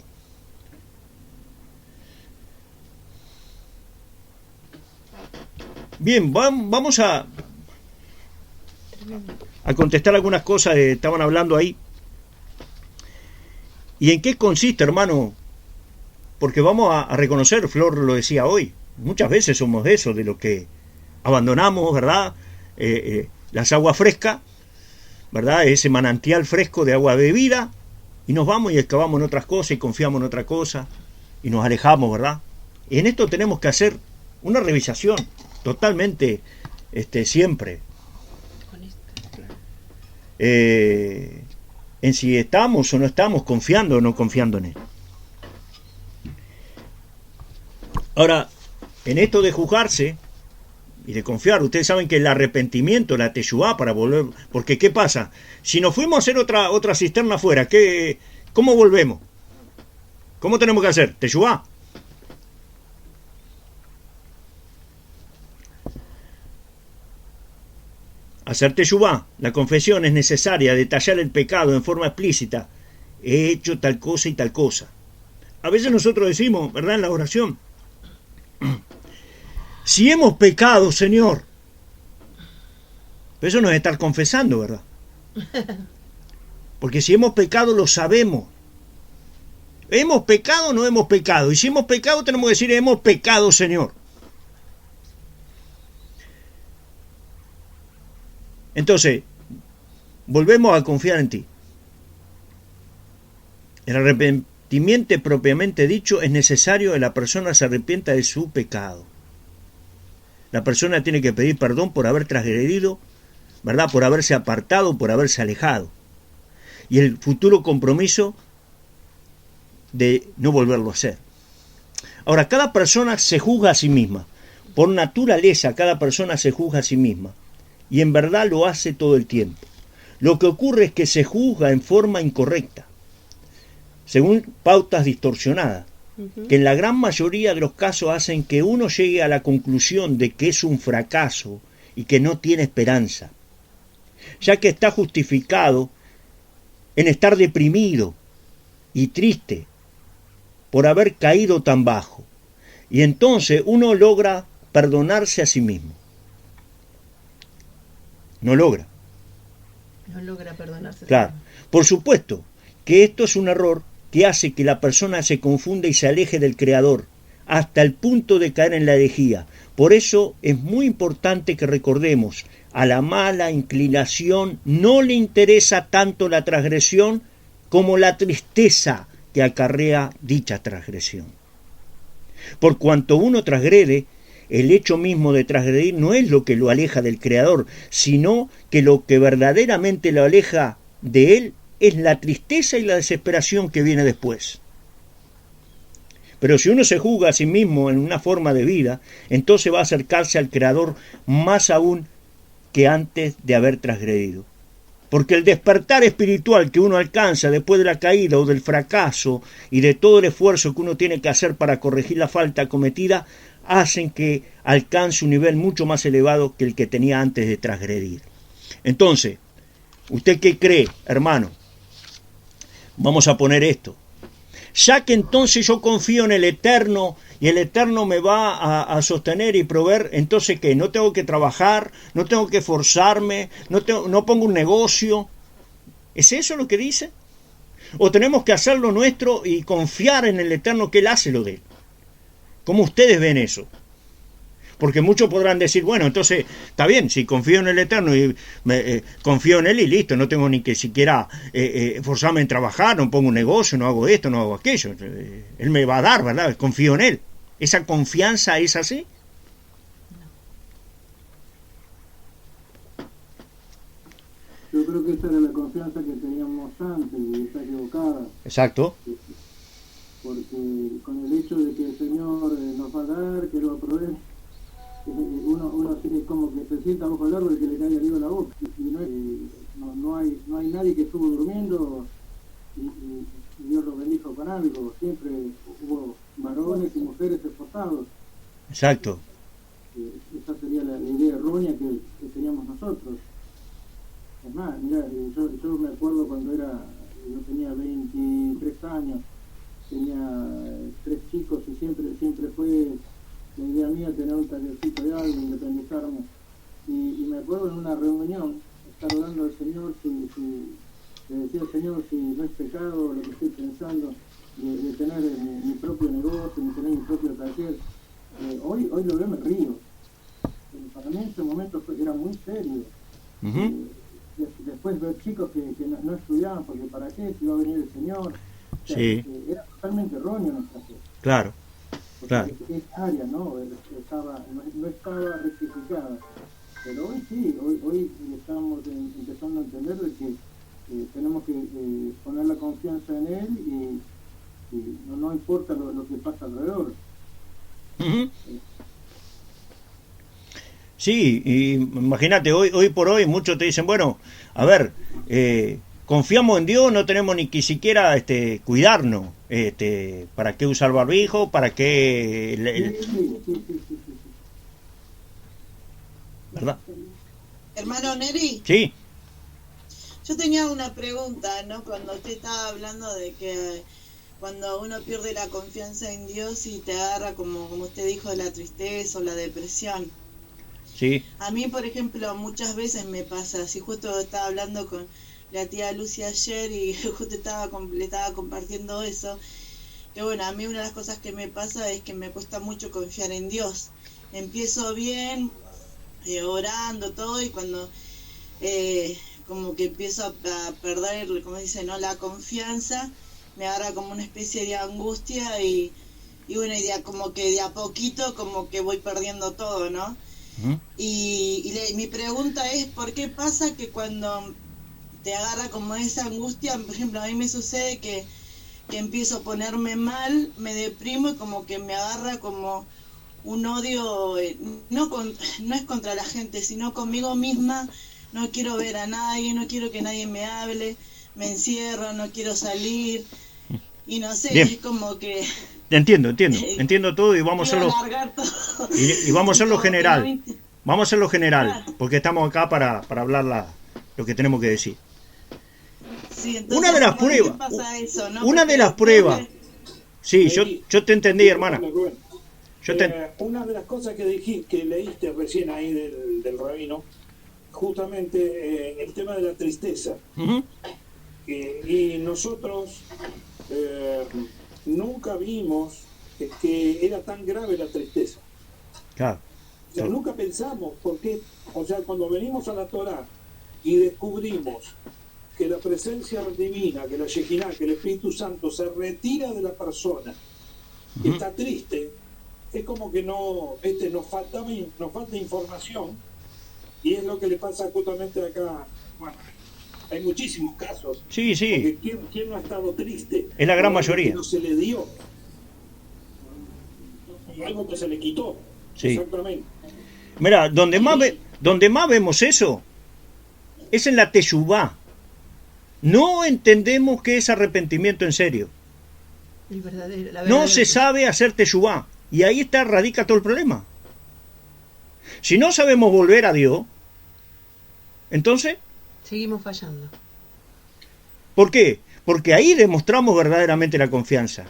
Bien, vamos a contestar algunas cosas que estaban hablando ahí. ¿Y en qué consiste, hermano? Porque vamos a reconocer, Flor lo decía hoy, muchas veces somos de eso, de lo que abandonamos, ¿verdad? Las aguas frescas, ¿verdad? Ese manantial fresco de agua de vida, y nos vamos y excavamos en otras cosas y confiamos en otra cosa y nos alejamos, ¿verdad? Y en esto tenemos que hacer una revisación totalmente siempre. En si estamos o no estamos confiando o no confiando en Él. Ahora, en esto de juzgarse y de confiar, ustedes saben que el arrepentimiento, la teshuvá para volver, porque ¿qué pasa? Si nos fuimos a hacer otra cisterna afuera, ¿cómo volvemos? ¿Cómo tenemos que hacer? Teshuvá. Hacer teshuvá, la confesión es necesaria, detallar el pecado en forma explícita. He hecho tal cosa y tal cosa. A veces nosotros decimos, ¿verdad? En la oración, si hemos pecado, Señor. Pero eso no es estar confesando, ¿verdad? Porque si hemos pecado, lo sabemos. ¿Hemos pecado o no hemos pecado? Y si hemos pecado, tenemos que decir, hemos pecado, Señor. Entonces, volvemos a confiar en ti. El arrepentimiento propiamente dicho es necesario que la persona se arrepienta de su pecado. La persona tiene que pedir perdón por haber transgredido, ¿verdad? Por haberse apartado, por haberse alejado. Y el futuro compromiso de no volverlo a hacer. Ahora, cada persona se juzga a sí misma. Por naturaleza, cada persona se juzga a sí misma. Y en verdad lo hace todo el tiempo. Lo que ocurre es que se juzga en forma incorrecta, según pautas distorsionadas, que en la gran mayoría de los casos hacen que uno llegue a la conclusión de que es un fracaso y que no tiene esperanza, ya que está justificado en estar deprimido y triste por haber caído tan bajo. Y entonces uno logra perdonarse a sí mismo. No logra perdonarse. Claro, por supuesto que esto es un error que hace que la persona se confunda y se aleje del Creador, hasta el punto de caer en la herejía. Por eso es muy importante que recordemos, a la mala inclinación no le interesa tanto la transgresión como la tristeza que acarrea dicha transgresión. Por cuanto uno transgrede, el hecho mismo de transgredir no es lo que lo aleja del Creador, sino que lo que verdaderamente lo aleja de Él es la tristeza y la desesperación que viene después. Pero si uno se juzga a sí mismo en una forma de vida, entonces va a acercarse al Creador más aún que antes de haber transgredido. Porque el despertar espiritual que uno alcanza después de la caída o del fracaso y de todo el esfuerzo que uno tiene que hacer para corregir la falta cometida, hacen que alcance un nivel mucho más elevado que el que tenía antes de transgredir. Entonces, ¿usted qué cree, hermano? Vamos a poner esto. Ya que entonces yo confío en el Eterno y el Eterno me va a sostener y proveer, entonces ¿qué? No tengo que trabajar, no tengo que esforzarme, no pongo un negocio. ¿Es eso lo que dice? ¿O tenemos que hacer lo nuestro y confiar en el Eterno que Él hace lo de Él? ¿Cómo ustedes ven eso? Porque muchos podrán decir, bueno, entonces está bien, si confío en el Eterno y confío en Él y listo, no tengo ni que siquiera esforzarme en trabajar, no pongo un negocio, no hago esto, no hago aquello. Él me va a dar, ¿verdad? Confío en Él. ¿Esa confianza es así? Yo creo que esa era la confianza que teníamos antes y está equivocada. Exacto. Porque con el hecho de que el Señor nos va a dar, que lo proveer, uno es como que se sienta bajo el árbol y que le cae arriba la boca. Y no hay nadie que estuvo durmiendo y Dios lo bendijo con algo. Siempre hubo varones y mujeres esforzados. Exacto. Esa sería la idea errónea que teníamos nosotros. Es más, mira, yo me acuerdo cuando yo tenía 23 años, tenía 3 chicos y siempre fue la idea mía tener un tallercito de algo, independizarme. Y me acuerdo en una reunión, estar orando al Señor, le decía al Señor si no es pecado lo que estoy pensando, de tener mi propio negocio, de tener mi propio taller. Hoy lo veo, me río. Para mí en ese momento era muy serio. Después ver chicos que no estudiaban, porque ¿para qué? Si va a venir el Señor. O sea, sí. Era totalmente erróneo nuestra fe. Claro, claro. Es área, ¿no? No estaba rectificada. Pero hoy sí, hoy estamos empezando a entender de que tenemos que poner la confianza en Él y no importa lo que pasa alrededor. Sí, y imagínate, hoy por hoy muchos te dicen, bueno, a ver, confiamos en Dios, no tenemos ni que siquiera cuidarnos. ¿Para qué usar barbijo? ¿Para qué...? ¿Verdad? Hermano Neri. Sí. Yo tenía una pregunta, ¿no? Cuando usted estaba hablando de que cuando uno pierde la confianza en Dios y te agarra, como usted dijo, la tristeza o la depresión. Sí. A mí, por ejemplo, muchas veces me pasa, si justo estaba hablando con la tía Lucy ayer y justo le estaba compartiendo eso, que bueno, a mí una de las cosas que me pasa es que me cuesta mucho confiar en Dios. Empiezo bien, orando todo, y cuando como que empiezo a perder, como dice, ¿no?, la confianza, me agarra como una especie de angustia y bueno, como que de a poquito como que voy perdiendo todo, ¿no? Mi pregunta es, ¿por qué pasa que cuando te agarra como esa angustia, por ejemplo, a mí me sucede que empiezo a ponerme mal, me deprimo y como que me agarra como un odio, no es contra la gente, sino conmigo misma? No quiero ver a nadie, no quiero que nadie me hable, me encierro, no quiero salir, y no sé, bien. Es como que... Entiendo todo, y vamos a hacerlo y vamos a hacerlo general. Vamos a hacerlo general, porque estamos acá para hablar lo que tenemos que decir. Sí, entonces, una de las pruebas, eso, ¿no? una de las pruebas. Sí, yo te entendí, hermana. Una de las cosas que leíste recién ahí del rabino, justamente el tema de la tristeza. Y nosotros nunca vimos que era tan grave la tristeza. Claro. O sea, nunca pensamos, porque, o sea, cuando venimos a la Torá y descubrimos que la presencia divina, que la Shekinah, que el Espíritu Santo se retira de la persona, está triste, es como que no, nos falta información, y es lo que le pasa justamente acá. Bueno, hay muchísimos casos. Sí, sí. ¿Quién no ha estado triste? Es la gran mayoría. No se le dio. Algo que se le quitó. Sí. Exactamente. Mira, donde más vemos eso es en la teshuvá. No entendemos qué es arrepentimiento en serio. No se sabe hacer teshuvá. Y ahí radica todo el problema. Si no sabemos volver a Dios, entonces seguimos fallando. ¿Por qué? Porque ahí demostramos verdaderamente la confianza.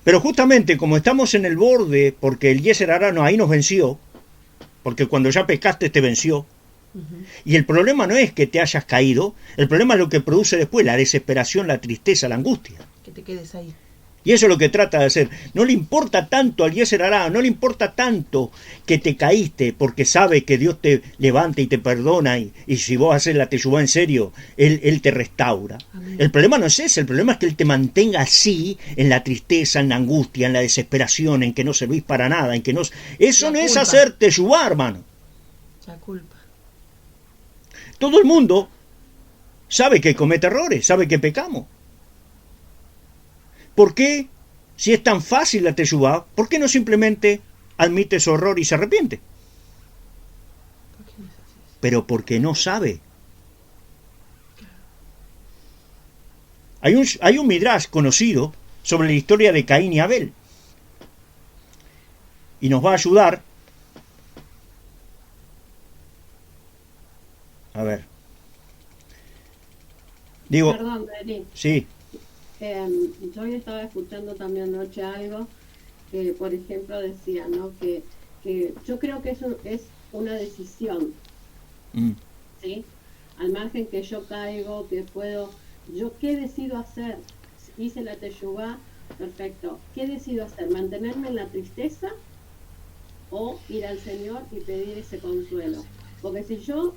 Pero justamente como estamos en el borde, porque el Yeser Hará ahí nos venció, porque cuando ya pecaste te venció, y el problema no es que te hayas caído, el problema es lo que produce después, la desesperación, la tristeza, la angustia. Que te quedes ahí. Y eso es lo que trata de hacer. No le importa tanto al Yeser Hará, no le importa tanto que te caíste, porque sabe que Dios te levanta y te perdona, y si vos haces la teshuvá en serio, Él te restaura. Amén. El problema no es ese, el problema es que Él te mantenga así, en la tristeza, en la angustia, en la desesperación, en que no servís para nada, en que no... Eso no es hacer teshuvá, hermano. La culpa. Todo el mundo sabe que comete errores, sabe que pecamos. ¿Por qué, si es tan fácil la teshuvá, por qué no simplemente admite su error y se arrepiente? Pero porque no sabe. Hay un midrash conocido sobre la historia de Caín y Abel. Y nos va a ayudar. A ver. Digo. Perdón, Denis. Sí. Yo hoy estaba escuchando también anoche algo que, por ejemplo, decía, ¿no? Que yo creo que eso es una decisión, ¿sí? Al margen que yo caigo, que puedo, yo qué decido hacer, hice la teshuvá, perfecto, ¿qué decido hacer? ¿Mantenerme en la tristeza o ir al Señor y pedir ese consuelo? Porque si yo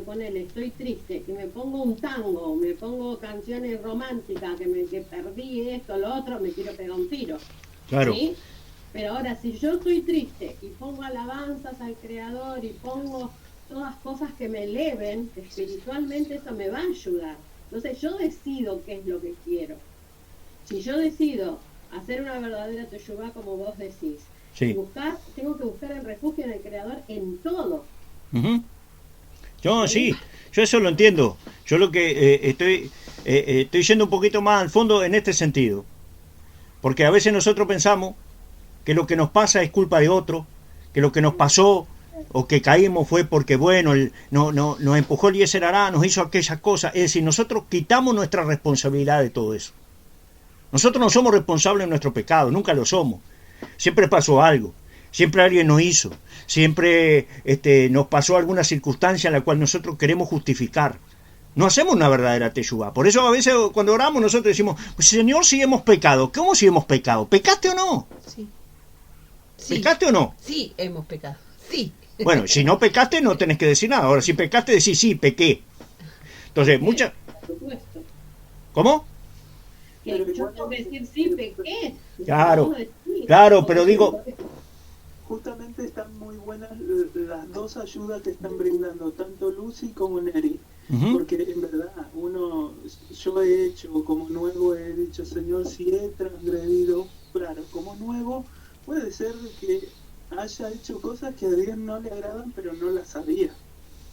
ponele, estoy triste y me pongo un tango, me pongo canciones románticas, que perdí esto, lo otro, me quiero pegar un tiro. Claro. ¿Sí? Pero ahora, si yo estoy triste y pongo alabanzas al Creador y pongo todas cosas que me eleven espiritualmente, eso me va a ayudar. Entonces yo decido qué es lo que quiero. Si yo decido hacer una verdadera teshuvá, como vos decís, sí. Tengo que buscar el refugio en el Creador en todo. Yo eso lo entiendo. Yo lo que estoy yendo un poquito más al fondo en este sentido. Porque a veces nosotros pensamos que lo que nos pasa es culpa de otro, que lo que nos pasó o que caímos fue porque, bueno, nos empujó el Yeser Hará, nos hizo aquellas cosas. Es decir, nosotros quitamos nuestra responsabilidad de todo eso. Nosotros no somos responsables de nuestro pecado, nunca lo somos. Siempre pasó algo. Siempre alguien nos hizo, siempre nos pasó alguna circunstancia en la cual nosotros queremos justificar. No hacemos una verdadera teshuvá. Por eso a veces cuando oramos nosotros decimos, pues, Señor, si hemos pecado. ¿Cómo si hemos pecado? ¿Pecaste o no? Sí. ¿Pecaste o no? Sí, hemos pecado. Sí. Bueno, si no pecaste no tenés que decir nada. Ahora, si pecaste, decís, sí, pequé. Entonces, muchas... ¿Cómo? Que yo tengo que decir, sí, pequé. Claro, pero digo... Justamente están muy buenas las dos ayudas que están brindando, tanto Lucy como Neri. Porque en verdad, yo he hecho como nuevo, he dicho, Señor, si he transgredido, claro, como nuevo, puede ser que haya hecho cosas que a Dios no le agradan, pero no las sabía.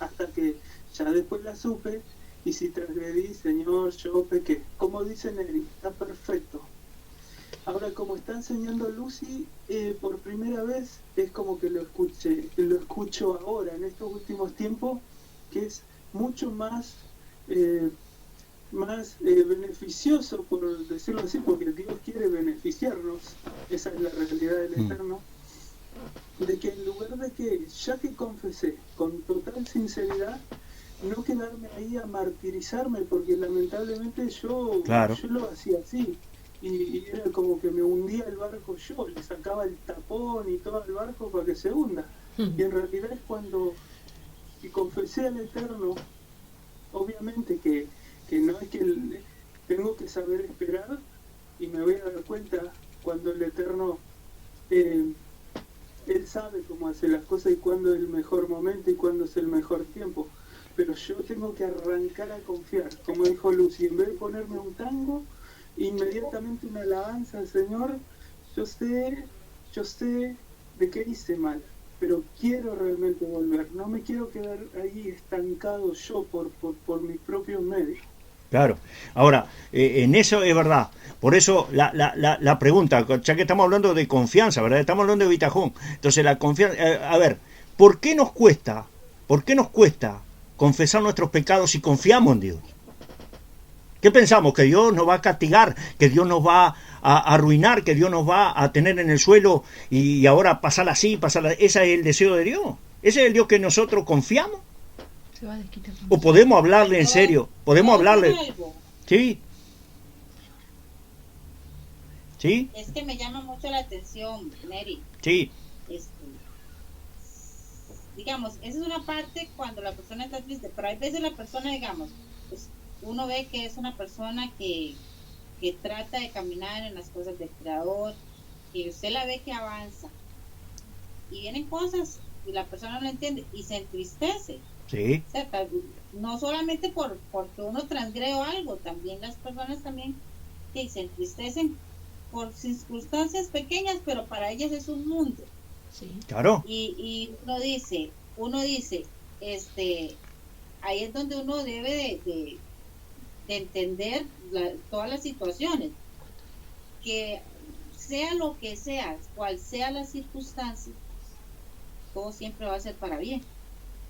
Hasta que ya después las supe, y si transgredí, Señor, yo pequé. Como dice Neri, está perfecto. Ahora, como está enseñando Lucy, por primera vez es como que lo escucho ahora, en estos últimos tiempos, que es mucho más beneficioso, por decirlo así, porque Dios quiere beneficiarnos, esa es la realidad del Eterno, de que en lugar de que, ya que confesé con total sinceridad, no quedarme ahí a martirizarme, porque lamentablemente yo lo hacía así. Y era como que me hundía el barco yo, le sacaba el tapón y todo el barco para que se hunda. Y en realidad es cuando y confesé al Eterno, obviamente que no es que tengo que saber esperar, y me voy a dar cuenta cuando el Eterno, Él sabe cómo hacer las cosas y cuándo es el mejor momento y cuándo es el mejor tiempo. Pero yo tengo que arrancar a confiar, como dijo Lucy, en vez de ponerme un tango, inmediatamente una alabanza al Señor. Yo sé de qué hice mal, pero quiero realmente volver, no me quiero quedar ahí estancado yo por mis propios medios. Claro. Ahora, en eso es verdad. Por eso la pregunta, ya que estamos hablando de confianza, ¿verdad? Estamos hablando de bitajón. Entonces la confianza, a ver, ¿por qué nos cuesta confesar nuestros pecados si confiamos en Dios? ¿Qué pensamos? ¿Que Dios nos va a castigar? ¿Que Dios nos va a arruinar? ¿Que Dios nos va a tener en el suelo y ahora pasar así, ¿Ese es el deseo de Dios? ¿Ese es el Dios que nosotros confiamos? ¿O podemos hablarle en serio? ¿Podemos hablarle? Sí. ¿Sí? Es que me llama mucho la atención, Neri. Sí. Digamos, esa es una parte cuando la persona está triste, pero hay veces la persona, digamos, pues, uno ve que es una persona que trata de caminar en las cosas del Creador, y usted la ve que avanza, y vienen cosas y la persona no lo entiende y se entristece. Sí. O sea, no solamente porque uno transgrede algo, también las personas también que se entristecen por circunstancias pequeñas, pero para ellas es un mundo. Sí. Claro. Y uno dice, ahí es donde uno debe de entender todas las situaciones, que sea lo que sea, cual sea la circunstancia, todo siempre va a ser para bien.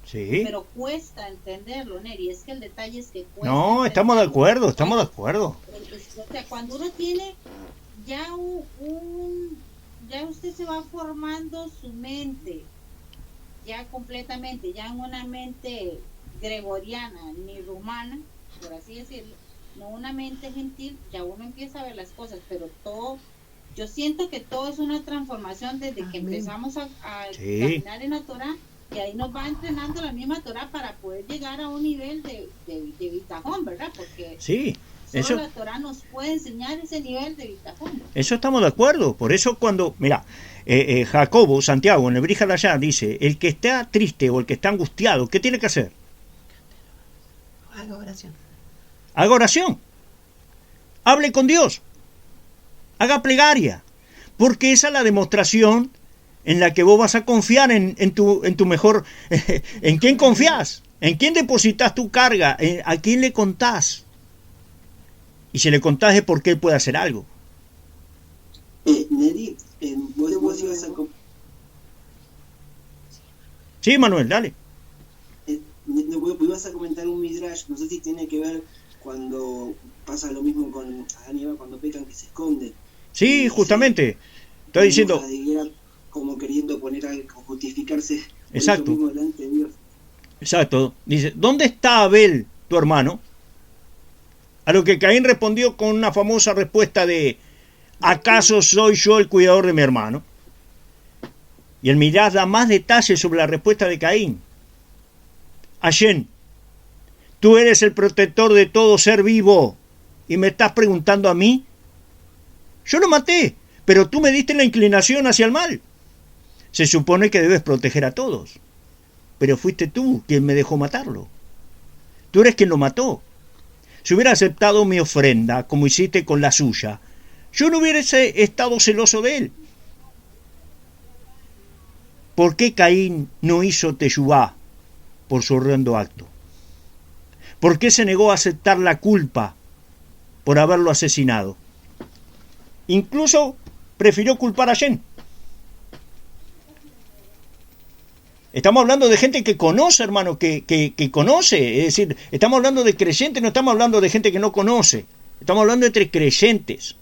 Sí. Pero cuesta entenderlo, Neri, es que el detalle es que cuesta. No, estamos de acuerdo. O sea, cuando uno tiene ya ya usted se va formando su mente, ya completamente, ya en una mente gregoriana, ni rumana, por así decirlo, no una mente gentil, ya uno empieza a ver las cosas, pero todo, yo siento que todo es una transformación desde que empezamos a caminar en la Torá, y ahí nos va entrenando la misma Torá para poder llegar a un nivel de bitajón, ¿verdad? Porque solo la Torá nos puede enseñar ese nivel de bitajón. Eso estamos de acuerdo. Por eso cuando, mira, Jacobo, Santiago, en el Brija de allá dice, el que está triste o el que está angustiado, ¿qué tiene que hacer? Haga oración. Haga oración. Hable con Dios. Haga plegaria. Porque esa es la demostración en la que vos vas a confiar en tu mejor... ¿En quién confías? ¿En quién depositas tu carga? ¿A quién le contás? Y si le contás es porque él puede hacer algo. Neri, vos ibas a... Sí, Manuel, dale. Vos ibas a comentar un midrash, no sé si tiene que ver cuando pasa lo mismo con Adán y Eva cuando pecan, que se esconden. Sí, justamente. Estoy diciendo... como queriendo poner algo, justificarse. Exacto. Mismo delante de Dios. Exacto. Dice, ¿dónde está Abel, tu hermano? A lo que Caín respondió con una famosa respuesta de, ¿acaso soy yo el cuidador de mi hermano? Y el Midrash da más detalles sobre la respuesta de Caín. Hashem, tú eres el protector de todo ser vivo y me estás preguntando a mí. Yo lo maté, pero tú me diste la inclinación hacia el mal. Se supone que debes proteger a todos, pero fuiste tú quien me dejó matarlo. Tú eres quien lo mató. Si hubiera aceptado mi ofrenda, como hiciste con la suya, yo no hubiese estado celoso de él. ¿Por qué Caín no hizo teshuvá por su horrendo acto? ¿Por qué se negó a aceptar la culpa por haberlo asesinado? Incluso prefirió culpar a Hashem. Estamos hablando de gente que conoce, hermano, que conoce. Es decir, estamos hablando de creyentes, no estamos hablando de gente que no conoce. Estamos hablando entre creyentes.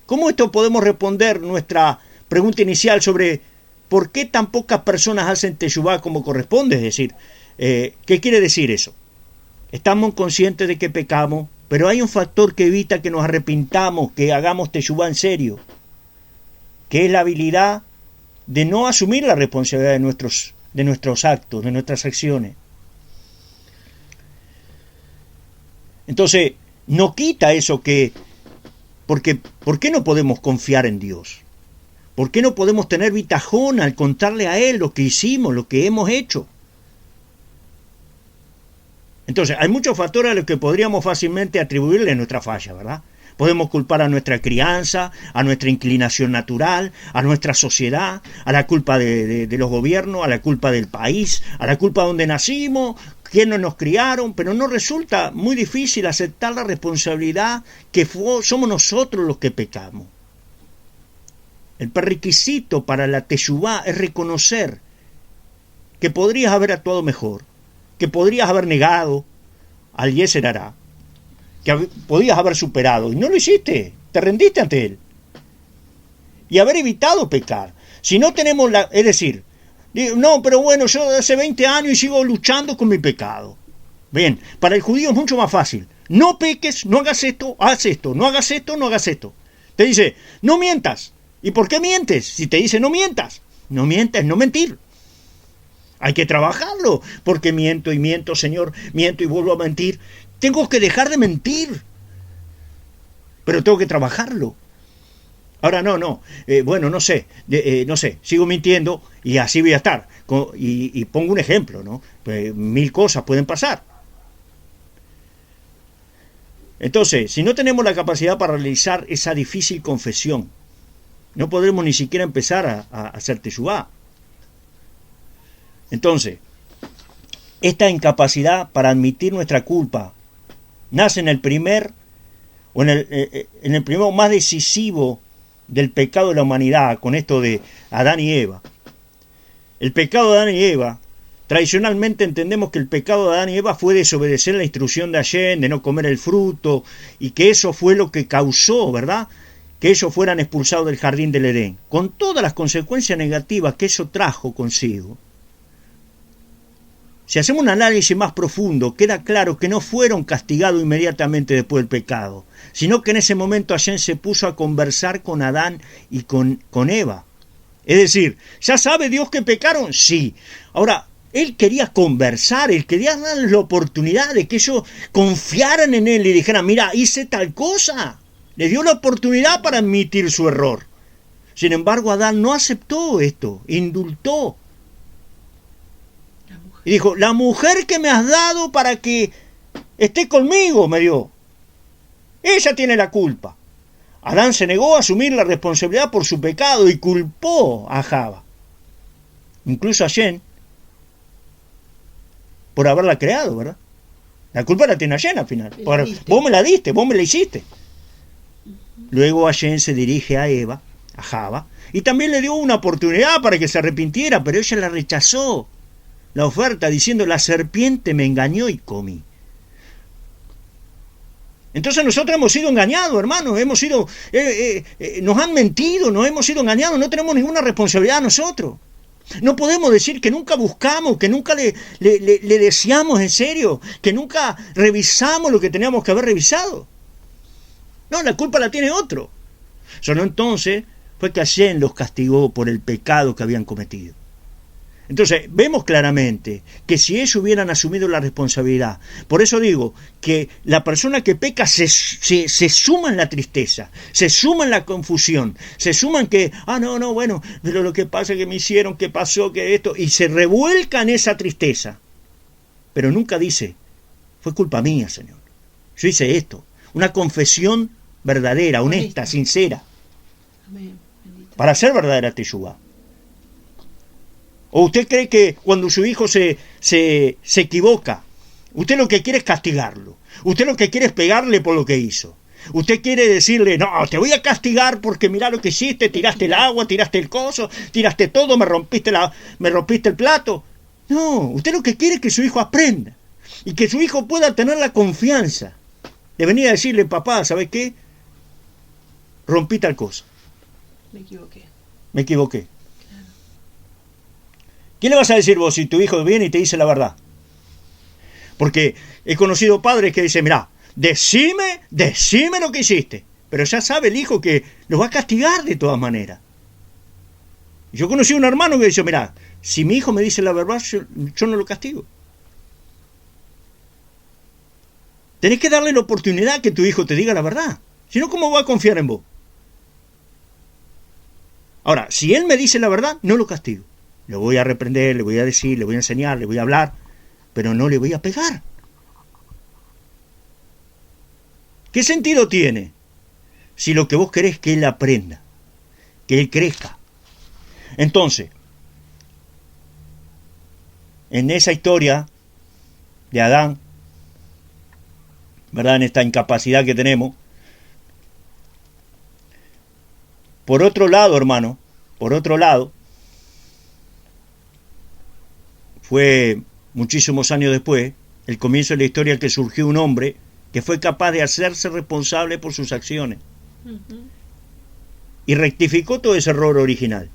¿Cómo esto podemos responder nuestra pregunta inicial sobre por qué tan pocas personas hacen teshuvá como corresponde? Es decir, ¿Qué quiere decir eso? Estamos conscientes de que pecamos, pero hay un factor que evita que nos arrepintamos, que hagamos teshuvá en serio, que es la habilidad de no asumir la responsabilidad de nuestros actos, de nuestras acciones. Entonces, no quita eso que... Porque, ¿por qué no podemos confiar en Dios? ¿Por qué no podemos tener bitajón al contarle a Él lo que hicimos, lo que hemos hecho? Entonces, hay muchos factores a los que podríamos fácilmente atribuirle nuestra falla, ¿verdad? Podemos culpar a nuestra crianza, a nuestra inclinación natural, a nuestra sociedad, a la culpa de los gobiernos, a la culpa del país, a la culpa de donde nacimos, quiénes nos criaron, pero nos resulta muy difícil aceptar la responsabilidad que somos nosotros los que pecamos. El prerequisito para la teshuvá es reconocer que podrías haber actuado mejor, que podrías haber negado al Yetzer Hará, que podías haber superado, y no lo hiciste, te rendiste ante él. Y haber evitado pecar. Si no tenemos es decir, no, pero bueno, yo hace 20 años y sigo luchando con mi pecado. Bien, para el judío es mucho más fácil. No peques, no hagas esto, haz esto, no hagas esto, no hagas esto. Te dice, no mientas. ¿Y por qué mientes? Si te dice no mientas. No mientas, no mentir. Hay que trabajarlo, porque miento y miento, Señor, miento y vuelvo a mentir. Tengo que dejar de mentir, pero tengo que trabajarlo. Ahora no, bueno, no sé, sigo mintiendo y así voy a estar. Y pongo un ejemplo, ¿no? Pues 1000 cosas pueden pasar. Entonces, si no tenemos la capacidad para realizar esa difícil confesión, no podremos ni siquiera empezar a hacer teshuvá. Entonces, esta incapacidad para admitir nuestra culpa nace en el primer primero más decisivo del pecado de la humanidad, con esto de Adán y Eva. El pecado de Adán y Eva, tradicionalmente entendemos que el pecado de Adán y Eva fue desobedecer la instrucción de Hashem, de no comer el fruto, y que eso fue lo que causó, ¿verdad?, que ellos fueran expulsados del jardín del Edén, con todas las consecuencias negativas que eso trajo consigo. Si hacemos un análisis más profundo, queda claro que no fueron castigados inmediatamente después del pecado, sino que en ese momento Hashem se puso a conversar con Adán y con Eva. Es decir, ¿ya sabe Dios que pecaron? Sí. Ahora, Él quería conversar, Él quería darles la oportunidad de que ellos confiaran en Él y dijeran, mira, hice tal cosa. Le dio la oportunidad para admitir su error. Sin embargo, Adán no aceptó esto, indultó. Y dijo, la mujer que me has dado para que esté conmigo, me dio. Ella tiene la culpa. Adán se negó a asumir la responsabilidad por su pecado y culpó a Java. Incluso a Hashem, por haberla creado, ¿verdad? La culpa la tiene Hashem al final. Vos me la diste, vos me la hiciste. Luego Hashem se dirige a Eva, a Java, y también le dio una oportunidad para que se arrepintiera, pero ella la rechazó. La oferta diciendo, la serpiente me engañó y comí. Entonces nosotros hemos sido engañados, hermanos, nos han mentido, nos hemos sido engañados, no tenemos ninguna responsabilidad nosotros. No podemos decir que nunca buscamos, que nunca le deseamos en serio, que nunca revisamos lo que teníamos que haber revisado. No, la culpa la tiene otro. Solo entonces fue que Hashem los castigó por el pecado que habían cometido. Entonces, vemos claramente que si ellos hubieran asumido la responsabilidad, por eso digo que la persona que peca se suma en la tristeza, se suma en la confusión, se suma en que, bueno, pero lo que pasa es que me hicieron, que pasó, que esto, y se revuelca en esa tristeza. Pero nunca dice, fue culpa mía, Señor, yo hice esto. Una confesión verdadera, honesta, sincera, para ser verdadera teshuvá. ¿O usted cree que cuando su hijo se equivoca, usted lo que quiere es castigarlo? Usted lo que quiere es pegarle por lo que hizo. Usted quiere decirle, no, te voy a castigar porque mira lo que hiciste, tiraste el agua, tiraste el coso, tiraste todo, me rompiste el plato. No, usted lo que quiere es que su hijo aprenda y que su hijo pueda tener la confianza de venir a decirle, papá, ¿sabes qué? Rompí tal cosa. Me equivoqué. ¿Qué le vas a decir vos si tu hijo viene y te dice la verdad? Porque he conocido padres que dicen, mirá, decime lo que hiciste. Pero ya sabe el hijo que lo va a castigar de todas maneras. Yo conocí a un hermano que dice, mirá, si mi hijo me dice la verdad, yo no lo castigo. Tenés que darle la oportunidad que tu hijo te diga la verdad. Si no, ¿cómo va a confiar en vos? Ahora, si él me dice la verdad, no lo castigo. Le voy a reprender, le voy a decir, le voy a enseñar, le voy a hablar, pero no le voy a pegar. ¿Qué sentido tiene si lo que vos querés es que él aprenda, que él crezca? Entonces, en esa historia de Adán, ¿verdad? En esta incapacidad que tenemos. Por otro lado, hermano, fue muchísimos años después, el comienzo de la historia, que surgió un hombre que fue capaz de hacerse responsable por sus acciones. Y rectificó todo ese error original.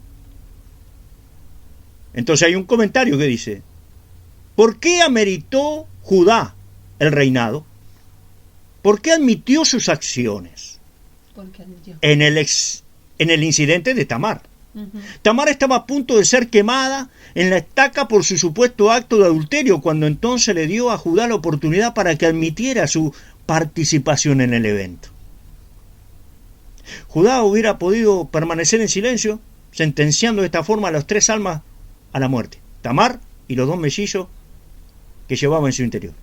Entonces hay un comentario que dice, ¿por qué ameritó Judá el reinado? ¿Por qué admitió sus acciones? En el incidente de Tamar. Tamar estaba a punto de ser quemada en la estaca por su supuesto acto de adulterio, cuando entonces le dio a Judá la oportunidad para que admitiera su participación en el evento. Judá hubiera podido permanecer en silencio, sentenciando de esta forma a las 3 almas a la muerte, Tamar y los 2 mellizos que llevaba en su interior.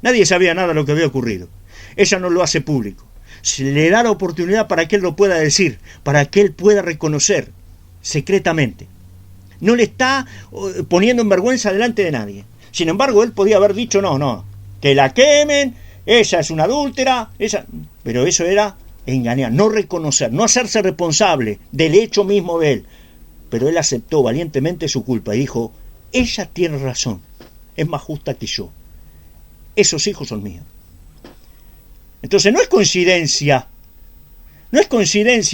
Nadie sabía nada de lo que había ocurrido. Ella no lo hace público. Se le da la oportunidad para que él lo pueda decir, para que él pueda reconocer secretamente. No le está poniendo en vergüenza delante de nadie. Sin embargo, él podía haber dicho, no, que la quemen, ella es una adúltera, pero eso era engañar, no reconocer, no hacerse responsable del hecho mismo de él. Pero él aceptó valientemente su culpa y dijo, ella tiene razón, es más justa que yo. Esos hijos son míos. Entonces no es coincidencia,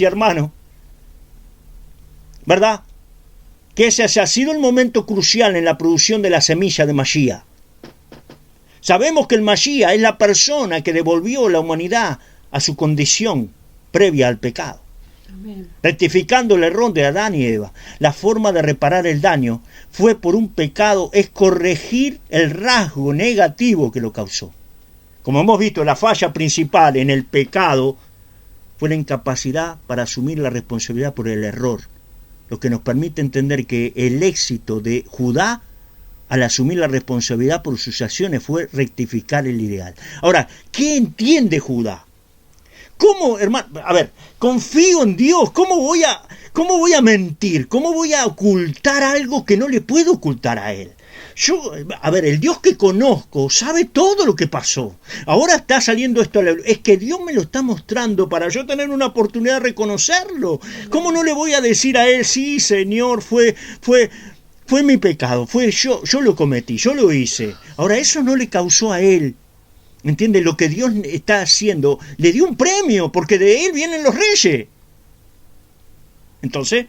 hermano, ¿verdad? Que ese haya sido el momento crucial en la producción de la semilla de Mashiach. Sabemos que el Mashiach es la persona que devolvió la humanidad a su condición previa al pecado. Amén. Rectificando el error de Adán y Eva. La forma de reparar el daño fue por un pecado, es corregir el rasgo negativo que lo causó. Como hemos visto, la falla principal en el pecado fue la incapacidad para asumir la responsabilidad por el error, lo que nos permite entender que el éxito de Judá al asumir la responsabilidad por sus acciones fue rectificar el ideal. Ahora, ¿qué entiende Judá? ¿Cómo, hermano? A ver, confío en Dios. ¿Cómo voy a mentir? ¿Cómo voy a ocultar algo que no le puedo ocultar a Él? El Dios que conozco sabe todo lo que pasó. Ahora está saliendo esto. Es que Dios me lo está mostrando para yo tener una oportunidad de reconocerlo. ¿Cómo no le voy a decir a Él, sí, Señor, fue mi pecado, yo lo cometí, yo lo hice? Ahora, eso no le causó a Él, ¿entiende? Lo que Dios está haciendo, le dio un premio, porque de Él vienen los reyes. Entonces,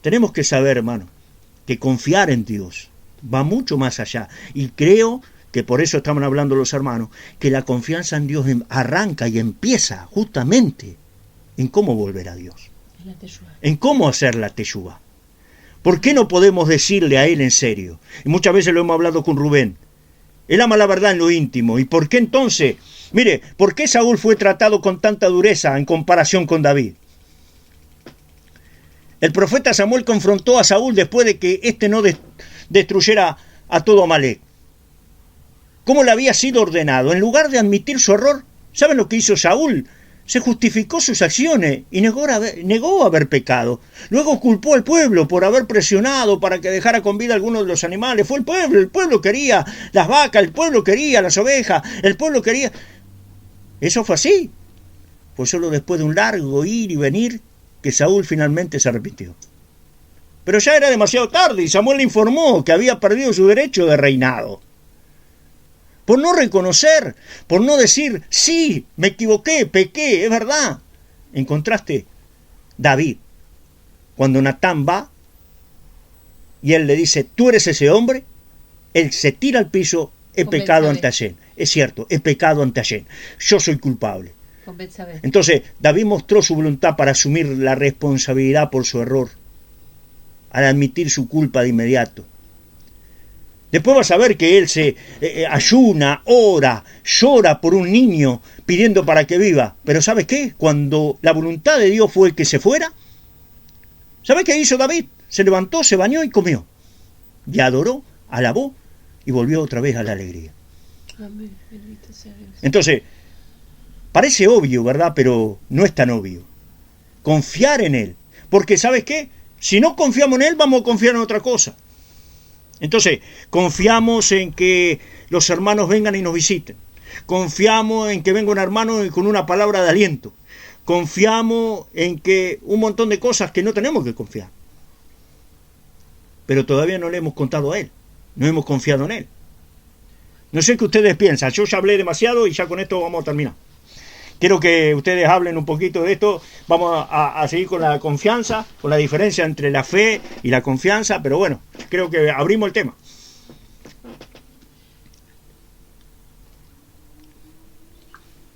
tenemos que saber, hermano, que confiar en Dios va mucho más allá. Y creo que por eso estamos hablando los hermanos, que la confianza en Dios arranca y empieza justamente en cómo volver a Dios, en cómo hacer la teshuvá. ¿Por qué no podemos decirle a Él en serio? Y muchas veces lo hemos hablado con Rubén. Él ama la verdad en lo íntimo. ¿Y por qué entonces? Mire, ¿por qué Saúl fue tratado con tanta dureza en comparación con David? El profeta Samuel confrontó a Saúl después de que éste no destruyera a todo Amalek. ¿Cómo le había sido ordenado? En lugar de admitir su error, ¿saben lo que hizo Saúl? Se justificó sus acciones y negó haber pecado. Luego culpó al pueblo por haber presionado para que dejara con vida a algunos de los animales. Fue el pueblo quería las vacas, el pueblo quería las ovejas, el pueblo quería... Eso fue así. Fue solo después de un largo ir y venir que Saúl finalmente se arrepintió. Pero ya era demasiado tarde y Samuel le informó que había perdido su derecho de reinado. Por no reconocer, por no decir, sí, me equivoqué, pequé, es verdad. En contraste, David, cuando Natán va y él le dice, tú eres ese hombre, él se tira al piso he pecado ante Hashem. Es cierto, he pecado ante Hashem. Yo soy culpable. Entonces, David mostró su voluntad para asumir la responsabilidad por su error, al admitir su culpa de inmediato. Después vas a ver que él se ayuna, ora, llora por un niño pidiendo para que viva. Pero ¿sabes qué? Cuando la voluntad de Dios fue que se fuera, ¿sabes qué hizo David? Se levantó, se bañó y comió. Y adoró, alabó y volvió otra vez a la alegría. Amén. Bendito sea Dios. Entonces, parece obvio, ¿verdad? Pero no es tan obvio. Confiar en Él. Porque ¿sabes qué? Si no confiamos en Él, vamos a confiar en otra cosa. Entonces, confiamos en que los hermanos vengan y nos visiten. Confiamos en que venga un hermano con una palabra de aliento. Confiamos en que un montón de cosas que no tenemos que confiar. Pero todavía no le hemos contado a Él. No hemos confiado en Él. No sé qué ustedes piensan. Yo ya hablé demasiado y ya con esto vamos a terminar. Quiero que ustedes hablen un poquito de esto. Vamos a seguir con la confianza, con la diferencia entre la fe y la confianza, pero bueno, creo que abrimos el tema.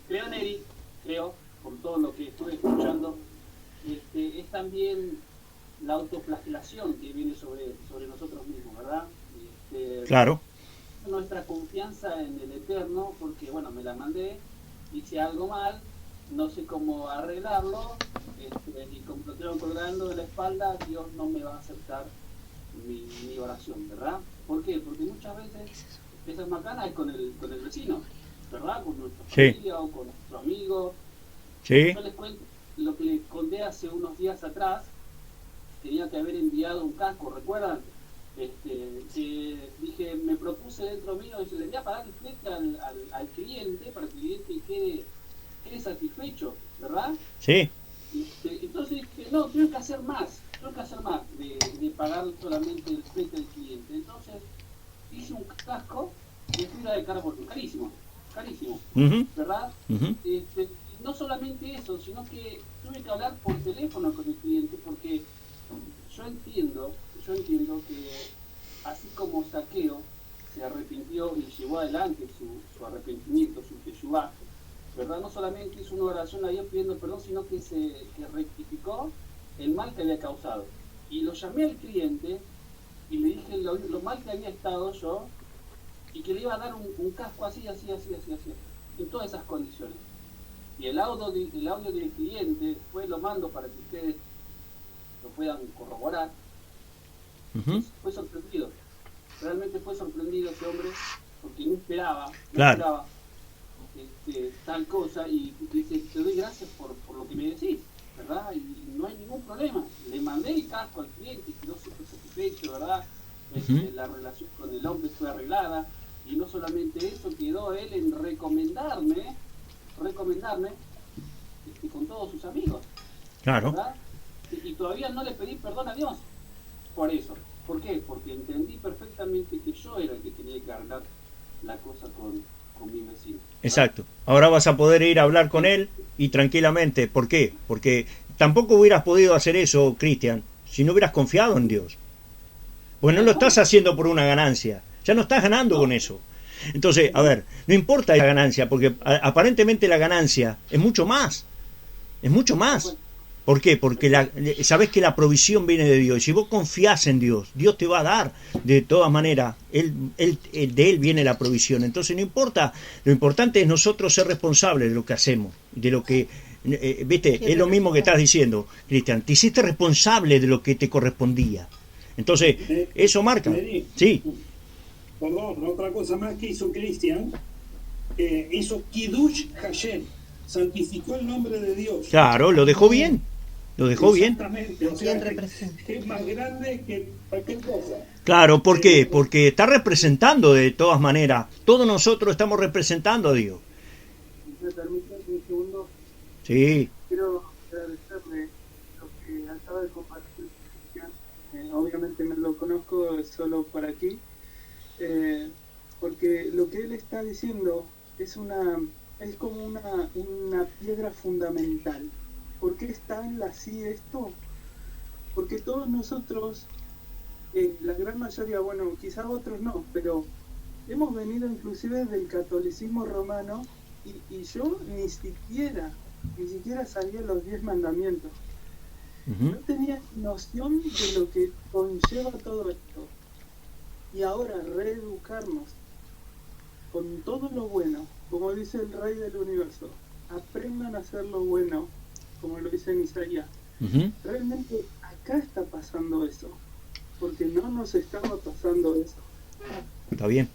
Creo, Neri, por todo lo que estuve escuchando, es también la autoflagelación que viene sobre nosotros mismos, ¿verdad? Claro. Nuestra confianza en el Eterno, porque bueno, me la mandé, hice algo mal, no sé cómo arreglarlo, y como lo tengo colgando de la espalda, Dios no me va a aceptar mi oración, ¿verdad? ¿Por qué? Porque muchas veces esas macanas es con el vecino, ¿verdad? Con nuestra familia o con nuestro amigo. Sí. Yo les cuento lo que les conté hace unos días atrás. Tenía que haber enviado un casco, ¿recuerdan? Que dije, me propuse dentro mío, y le voy a pagar el flete al cliente para que el cliente quede satisfecho, ¿verdad? Sí. Entonces dije, no, tengo que hacer más de pagar solamente el flete del cliente. Entonces hice un casco de fibra de carbono, carísimo, ¿verdad? No solamente eso, sino que tuve que hablar por teléfono con el cliente, porque yo entiendo que así como Zaqueo se arrepintió y llevó adelante su arrepentimiento, su teshuvá, ¿verdad? No solamente hizo una oración a Dios pidiendo perdón, sino que rectificó el mal que había causado. Y lo llamé al cliente y le dije lo mal que había estado yo y que le iba a dar un casco así, en todas esas condiciones. Y el audio del cliente, después lo mando para que ustedes lo puedan corroborar. Fue sorprendido, realmente fue sorprendido ese hombre, porque no esperaba tal cosa, y dice, te doy gracias por lo que me decís, ¿verdad? Y no hay ningún problema. Le mandé el casco al cliente, quedó súper satisfecho, ¿verdad? La relación con el hombre fue arreglada, y no solamente eso, quedó él en recomendarme con todos sus amigos. Claro. ¿Verdad? Y todavía no le pedí perdón a Dios por eso. ¿Por qué? Porque entendí perfectamente que yo era el que tenía que arreglar la cosa con mi vecino. Exacto. Ahora vas a poder ir a hablar con él y tranquilamente. ¿Por qué? Porque tampoco hubieras podido hacer eso, Cristian, si no hubieras confiado en Dios. Pues no lo estás haciendo por una ganancia. Ya no estás ganando con eso. Entonces, a ver, no importa la ganancia, porque aparentemente la ganancia es mucho más. Es mucho más. ¿Por qué? Porque sabés que la provisión viene de Dios. Y si vos confías en Dios, Dios te va a dar. De todas maneras, de Él viene la provisión. Entonces no importa. Lo importante es nosotros ser responsables de lo que hacemos. De lo que, viste, es lo mismo que estás diciendo, Cristian. Te hiciste responsable de lo que te correspondía. Entonces, eso marca. Sí. Perdón, otra cosa más que hizo Cristian, hizo Kiddush Hashem, santificó el nombre de Dios. Claro, lo dejó bien. Lo dejó bien. Exactamente. O sea, es más grande que cualquier cosa. Claro, ¿por qué? Porque está representando de todas maneras. Todos nosotros estamos representando a Dios. ¿Me permite un segundo? Sí. Quiero agradecerle lo que acaba de compartir. Obviamente me lo conozco solo por aquí. Porque lo que él está diciendo es como una piedra fundamental. ¿Por qué está en la sí esto? Porque todos nosotros, la gran mayoría, bueno, quizás otros no, pero hemos venido inclusive del catolicismo romano y yo ni siquiera sabía los 10 mandamientos. No tenía noción de lo que conlleva todo esto. Y ahora reeducarnos con todo lo bueno, como dice el Rey del Universo, aprendan a hacer lo bueno, como lo dice en Isaías. Realmente acá está pasando eso, porque no nos estaba pasando eso. Está bien.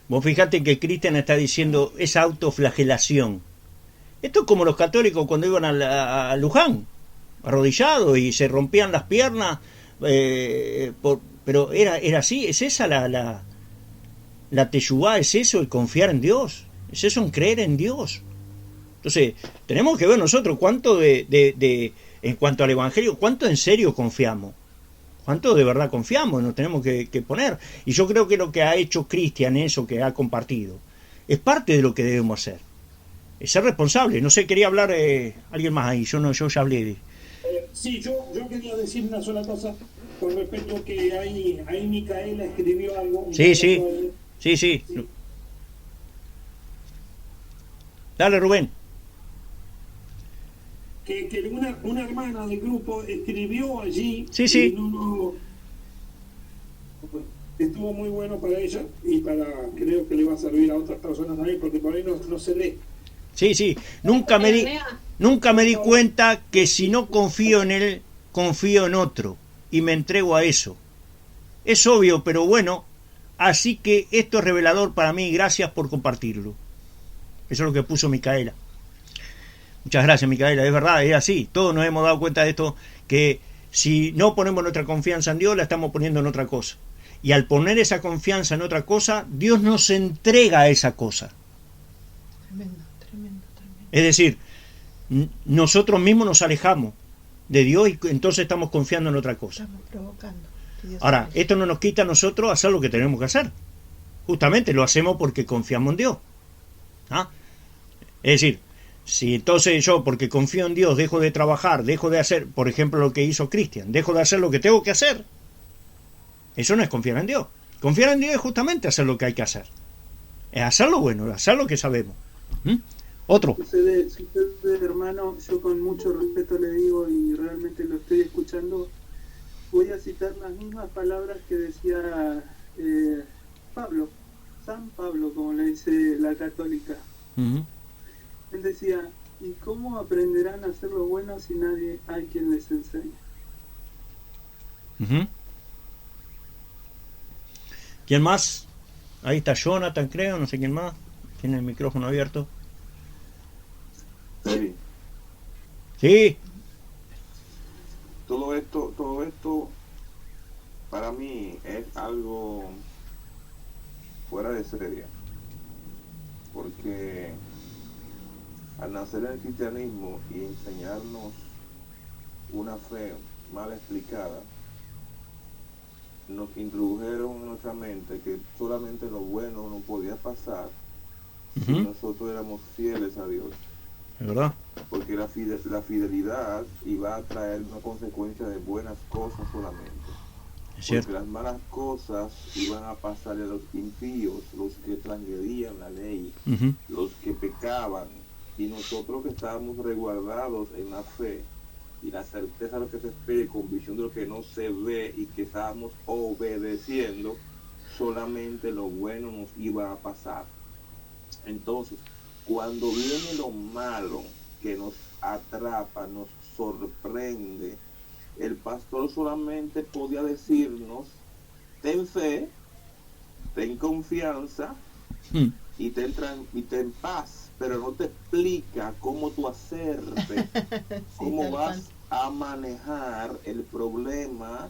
Vos fíjate que Cristian está diciendo esa autoflagelación. Esto es como los católicos cuando iban a Luján, arrodillados y se rompían las piernas, pero era así, es esa la teshuvá, es eso el confiar en Dios, es eso en creer en Dios. Entonces, tenemos que ver nosotros cuánto en cuanto al Evangelio, cuánto en serio confiamos. ¿Cuánto de verdad confiamos? Nos tenemos que poner. Y yo creo que lo que ha hecho Cristian, eso que ha compartido, es parte de lo que debemos hacer. Es ser responsable. No sé, quería hablar alguien más ahí. Yo ya hablé. Sí, yo quería decir una sola cosa con respecto que ahí Micaela escribió algo. Sí. Dale, Rubén. Que una hermana del grupo escribió allí. Sí. Estuvo muy bueno para ella y creo que le va a servir a otras personas también, porque por ahí no se lee. Sí. Nunca me di cuenta que si no confío en él, confío en otro y me entrego a eso. Es obvio, pero bueno, así que esto es revelador para mí. Gracias por compartirlo. Eso es lo que puso Micaela. Muchas gracias, Micaela, es verdad, es así. Todos nos hemos dado cuenta de esto, que si no ponemos nuestra confianza en Dios, la estamos poniendo en otra cosa. Y al poner esa confianza en otra cosa, Dios nos entrega a esa cosa. Tremendo. Es decir, nosotros mismos nos alejamos de Dios y entonces estamos confiando en otra cosa. Estamos provocando. Ahora, esto no nos quita a nosotros hacer lo que tenemos que hacer. Justamente lo hacemos porque confiamos en Dios. Es decir, si entonces yo, porque confío en Dios, dejo de trabajar, dejo de hacer, por ejemplo, lo que hizo Cristian, dejo de hacer lo que tengo que hacer, eso no es confiar en Dios. Confiar en Dios es justamente hacer lo que hay que hacer. Es hacer lo bueno, hacer lo que sabemos. Otro. Sucede, hermano, yo con mucho respeto le digo y realmente lo estoy escuchando. Voy a citar las mismas palabras que decía San Pablo, como le dice la católica. Él decía, ¿y cómo aprenderán a hacer lo bueno si nadie hay quien les enseñe? ¿Quién más? Ahí está Jonathan, creo, no sé quién más. Tiene el micrófono abierto. Sí. Todo esto para mí es algo fuera de serie, porque al nacer en el cristianismo y enseñarnos una fe mal explicada, nos introdujeron en nuestra mente que solamente lo bueno no podía pasar si nosotros éramos fieles a Dios. ¿Es verdad? Porque la fidelidad iba a traer una consecuencia de buenas cosas solamente. Es cierto. Porque las malas cosas iban a pasarle a los impíos, los que transgredían la ley, los que pecaban, y nosotros que estábamos resguardados en la fe y la certeza de lo que se espera y convicción de lo que no se ve y que estábamos obedeciendo, solamente lo bueno nos iba a pasar. Entonces, cuando viene lo malo que nos atrapa, nos sorprende, el pastor solamente podía decirnos: ten fe, ten confianza y ten paz, pero no te explica cómo tú hacerte, cómo vas a manejar el problema,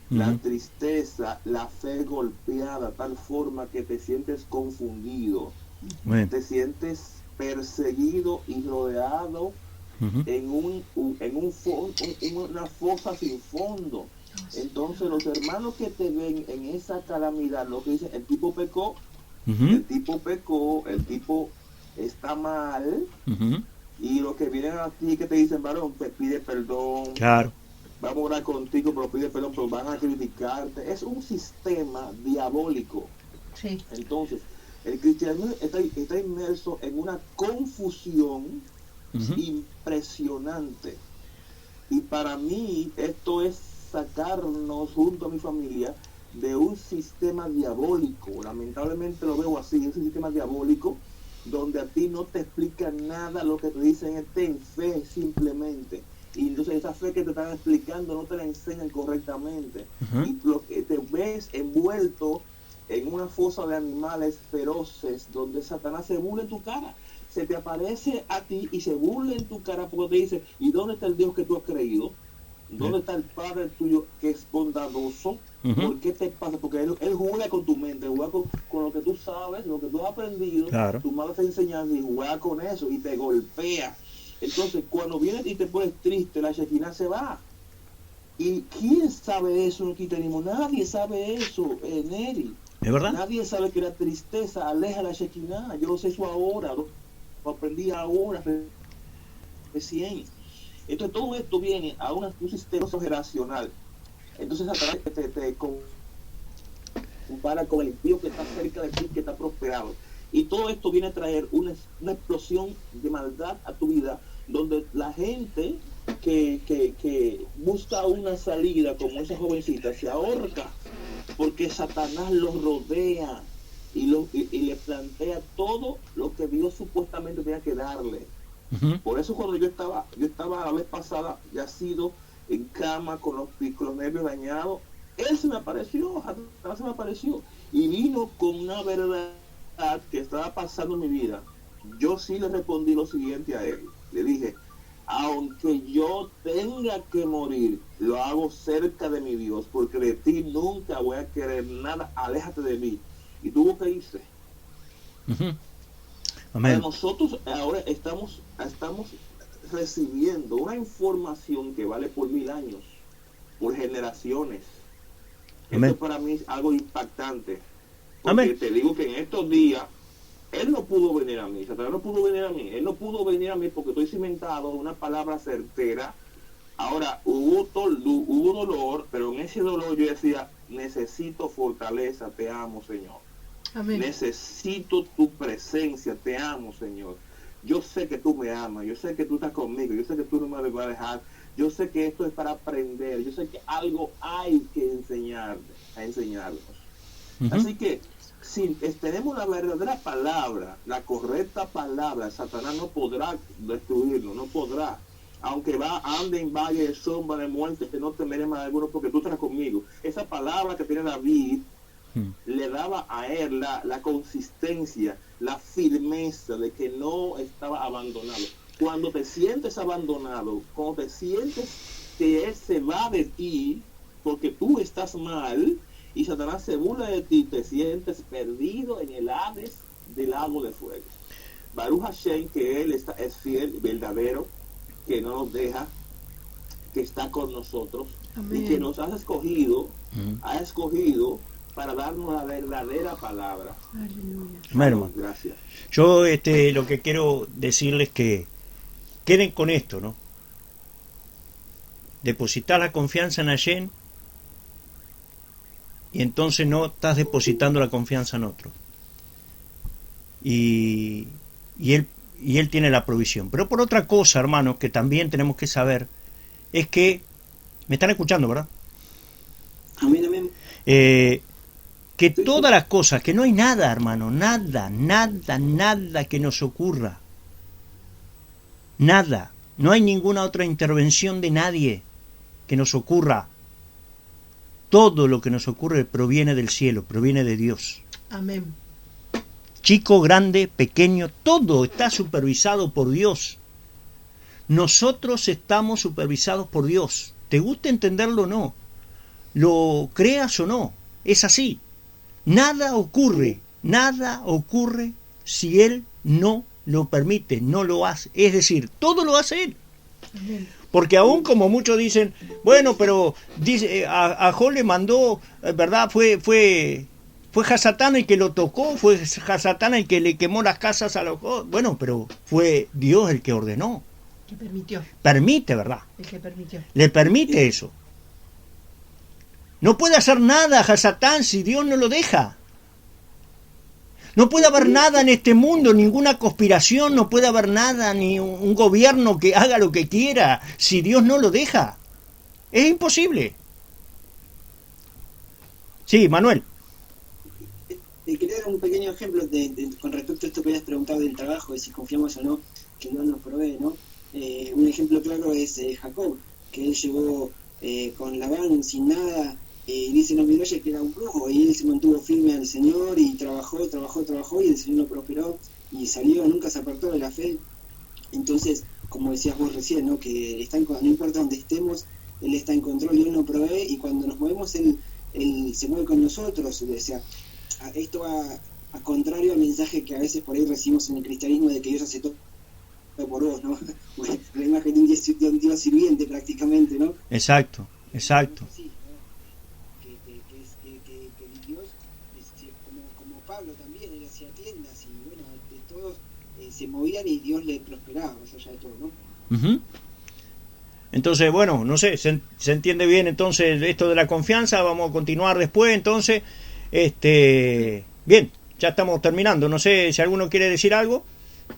la tristeza, la fe golpeada, tal forma que te sientes confundido. Te sientes perseguido y rodeado en una fosa sin fondo. Entonces los hermanos que te ven en esa calamidad, lo que dicen, el tipo pecó, el tipo está mal, y los que vienen a ti que te dicen: varón, pide perdón, claro, vamos a orar contigo, pero pide perdón, pero van a criticarte. Es un sistema diabólico Sí. Entonces, el cristianismo está inmerso en una confusión impresionante. Y para mí esto es sacarnos junto a mi familia de un sistema diabólico. Lamentablemente lo veo así, un sistema diabólico donde a ti no te explican nada, lo que te dicen es ten fe simplemente. Y entonces esa fe que te están explicando no te la enseñan correctamente. Y lo que te ves envuelto en una fosa de animales feroces donde Satanás se burla en tu cara. Se te aparece a ti y se burla en tu cara porque te dice, ¿y dónde está el Dios que tú has creído? ¿Dónde está el Padre tuyo que es bondadoso? ¿Por qué te pasa? Porque él juega con tu mente, juega con lo que tú sabes, lo que tú has aprendido, tu madre te enseña y juega con eso y te golpea. Entonces, cuando vienes y te pones triste, la Shekinah se va. ¿Y quién sabe eso? Aquí tenemos, nadie sabe eso, Neri. ¿Es verdad? Nadie sabe que la tristeza aleja la Shekinah. Yo lo sé eso ahora, lo aprendí ahora, recién. Entonces, todo esto viene a un sistema generacional. Entonces, Satanás te compara con el impío que está cerca de ti, que está prosperado. Y todo esto viene a traer una explosión de maldad a tu vida, donde la gente que busca una salida, como esa jovencita, se ahorca, porque Satanás los rodea y le plantea todo lo que Dios supuestamente tenía que darle. Por eso cuando yo estaba la vez pasada yacido en cama con los nervios dañados, él se me apareció, Satanás se me apareció y vino con una verdad que estaba pasando en mi vida. Yo sí le respondí lo siguiente a él. Le dije, aunque yo tenga que morir, lo hago cerca de mi Dios, porque de ti nunca voy a querer nada, aléjate de mí. ¿Y tú lo que hice? Amén. Nosotros ahora estamos recibiendo una información que vale por 1000 años, por generaciones. Esto para mí es algo impactante. Porque te digo que en estos días él no pudo venir a mí, Satanás no pudo venir a mí, él no pudo venir a mí porque estoy cimentado en una palabra certera. Ahora hubo dolor, pero en ese dolor yo decía, necesito fortaleza, te amo, Señor. Amén. Necesito tu presencia, te amo, Señor. Yo sé que tú me amas, yo sé que tú estás conmigo, yo sé que tú no me vas a dejar, yo sé que esto es para aprender, yo sé que algo hay que enseñarnos. Así que si tenemos la verdadera palabra, la correcta palabra, Satanás no podrá destruirnos, no podrá. Aunque ande en valle de sombra de muerte, que no temeré más alguno porque tú estás conmigo. Esa palabra que tiene David le daba a él la consistencia, la firmeza de que no estaba abandonado. Cuando te sientes abandonado, cuando te sientes que él se va de ti porque tú estás mal y Satanás se burla de ti, te sientes perdido en el Hades del lago de fuego. Baruch Hashem, que él es fiel, verdadero, que no nos deja, que está con nosotros. Amén. Y que nos ha escogido para darnos la verdadera palabra. Aleluya. Gracias. Yo lo que quiero decirles que queden con esto, ¿no? Depositar la confianza en Hashem y entonces no estás depositando la confianza en otro. Y él tiene la provisión. Pero por otra cosa, hermanos, que también tenemos que saber, es que, me están escuchando, ¿verdad? Amén, amén. Que todas las cosas, que no hay nada, hermano, nada que nos ocurra. Nada. No hay ninguna otra intervención de nadie que nos ocurra. Todo lo que nos ocurre proviene del cielo, proviene de Dios. Amén. Chico, grande, pequeño, todo está supervisado por Dios. Nosotros estamos supervisados por Dios. ¿Te gusta entenderlo o no? Lo creas o no, es así. Nada ocurre si Él no lo permite, no lo hace. Es decir, todo lo hace Él. Amén. Porque aún como muchos dicen, bueno, pero dice, a Job le mandó, ¿verdad? Fue Hasatán el que lo tocó, fue Hasatán el que le quemó las casas a los... Bueno, pero fue Dios el que ordenó. Que permitió. Permite, ¿verdad? El que permitió. Le permite eso. No puede hacer nada Hasatán si Dios no lo deja. No puede haber nada en este mundo, ninguna conspiración, no puede haber nada, ni un gobierno que haga lo que quiera, si Dios no lo deja. Es imposible. Sí, Manuel. Quería dar un pequeño ejemplo con respecto a esto que habías preguntado del trabajo, de si confiamos o no que Dios nos provee, ¿no? Un ejemplo claro es Jacob, que él llegó con Labán sin nada, y dice los Midrash que era un brujo, y él se mantuvo firme al Señor y trabajó, y el Señor lo prosperó y salió, nunca se apartó de la fe. Entonces, como decías vos recién, ¿no? Que no importa donde estemos, Él está en control y Él nos provee, y cuando nos movemos Él se mueve con nosotros. O sea, esto va a contrario al mensaje que a veces por ahí recibimos en el cristianismo de que Dios hace todo por vos, ¿no? La imagen de un Dios sirviente prácticamente, ¿no? Exacto, exacto. Sí, ¿no? Que Dios, como Pablo también, él hacía tiendas y bueno, todos se movían y Dios le prosperaba, más allá de todo, ¿no? Uh-huh. Entonces, bueno, no sé, se entiende bien entonces esto de la confianza. Vamos a continuar después, entonces. Bien, ya estamos terminando. No sé si alguno quiere decir algo.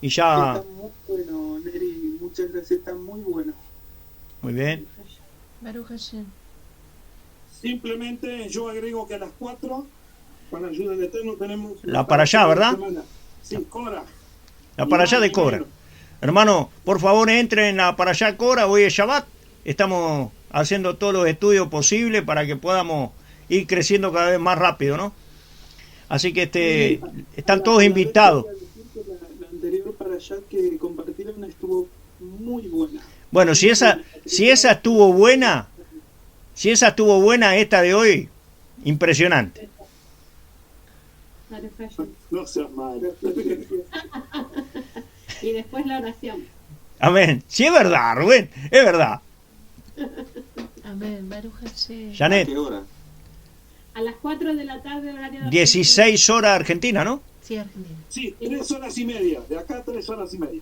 Y ya... Está muy bueno, Neri, muchas gracias, está muy bueno. Muy bien. Baruch Hashem. Simplemente yo agrego que a las 4, con la ayuda del Eterno, tenemos... La para allá, ¿verdad? Sí, Cora. La para allá de Cora. Hermano, por favor, entren en la para allá Cora. Hoy es Shabbat. Estamos haciendo todos los estudios posibles para que podamos ir creciendo cada vez más rápido, ¿no? Así que están todos invitados. La anterior para allá que compartieron estuvo muy buena. Bueno, si esa estuvo buena, esta de hoy, impresionante. No seas malo. Y después la oración. Amén. Sí, es verdad, Rubén, es verdad. Amén, Baruch Hashem. Janet. ¿A qué hora? A las 4 de la tarde, horario de 16 horas Argentina, ¿no? Sí, Argentina. Sí, 3 horas y media. De acá 3 horas y media.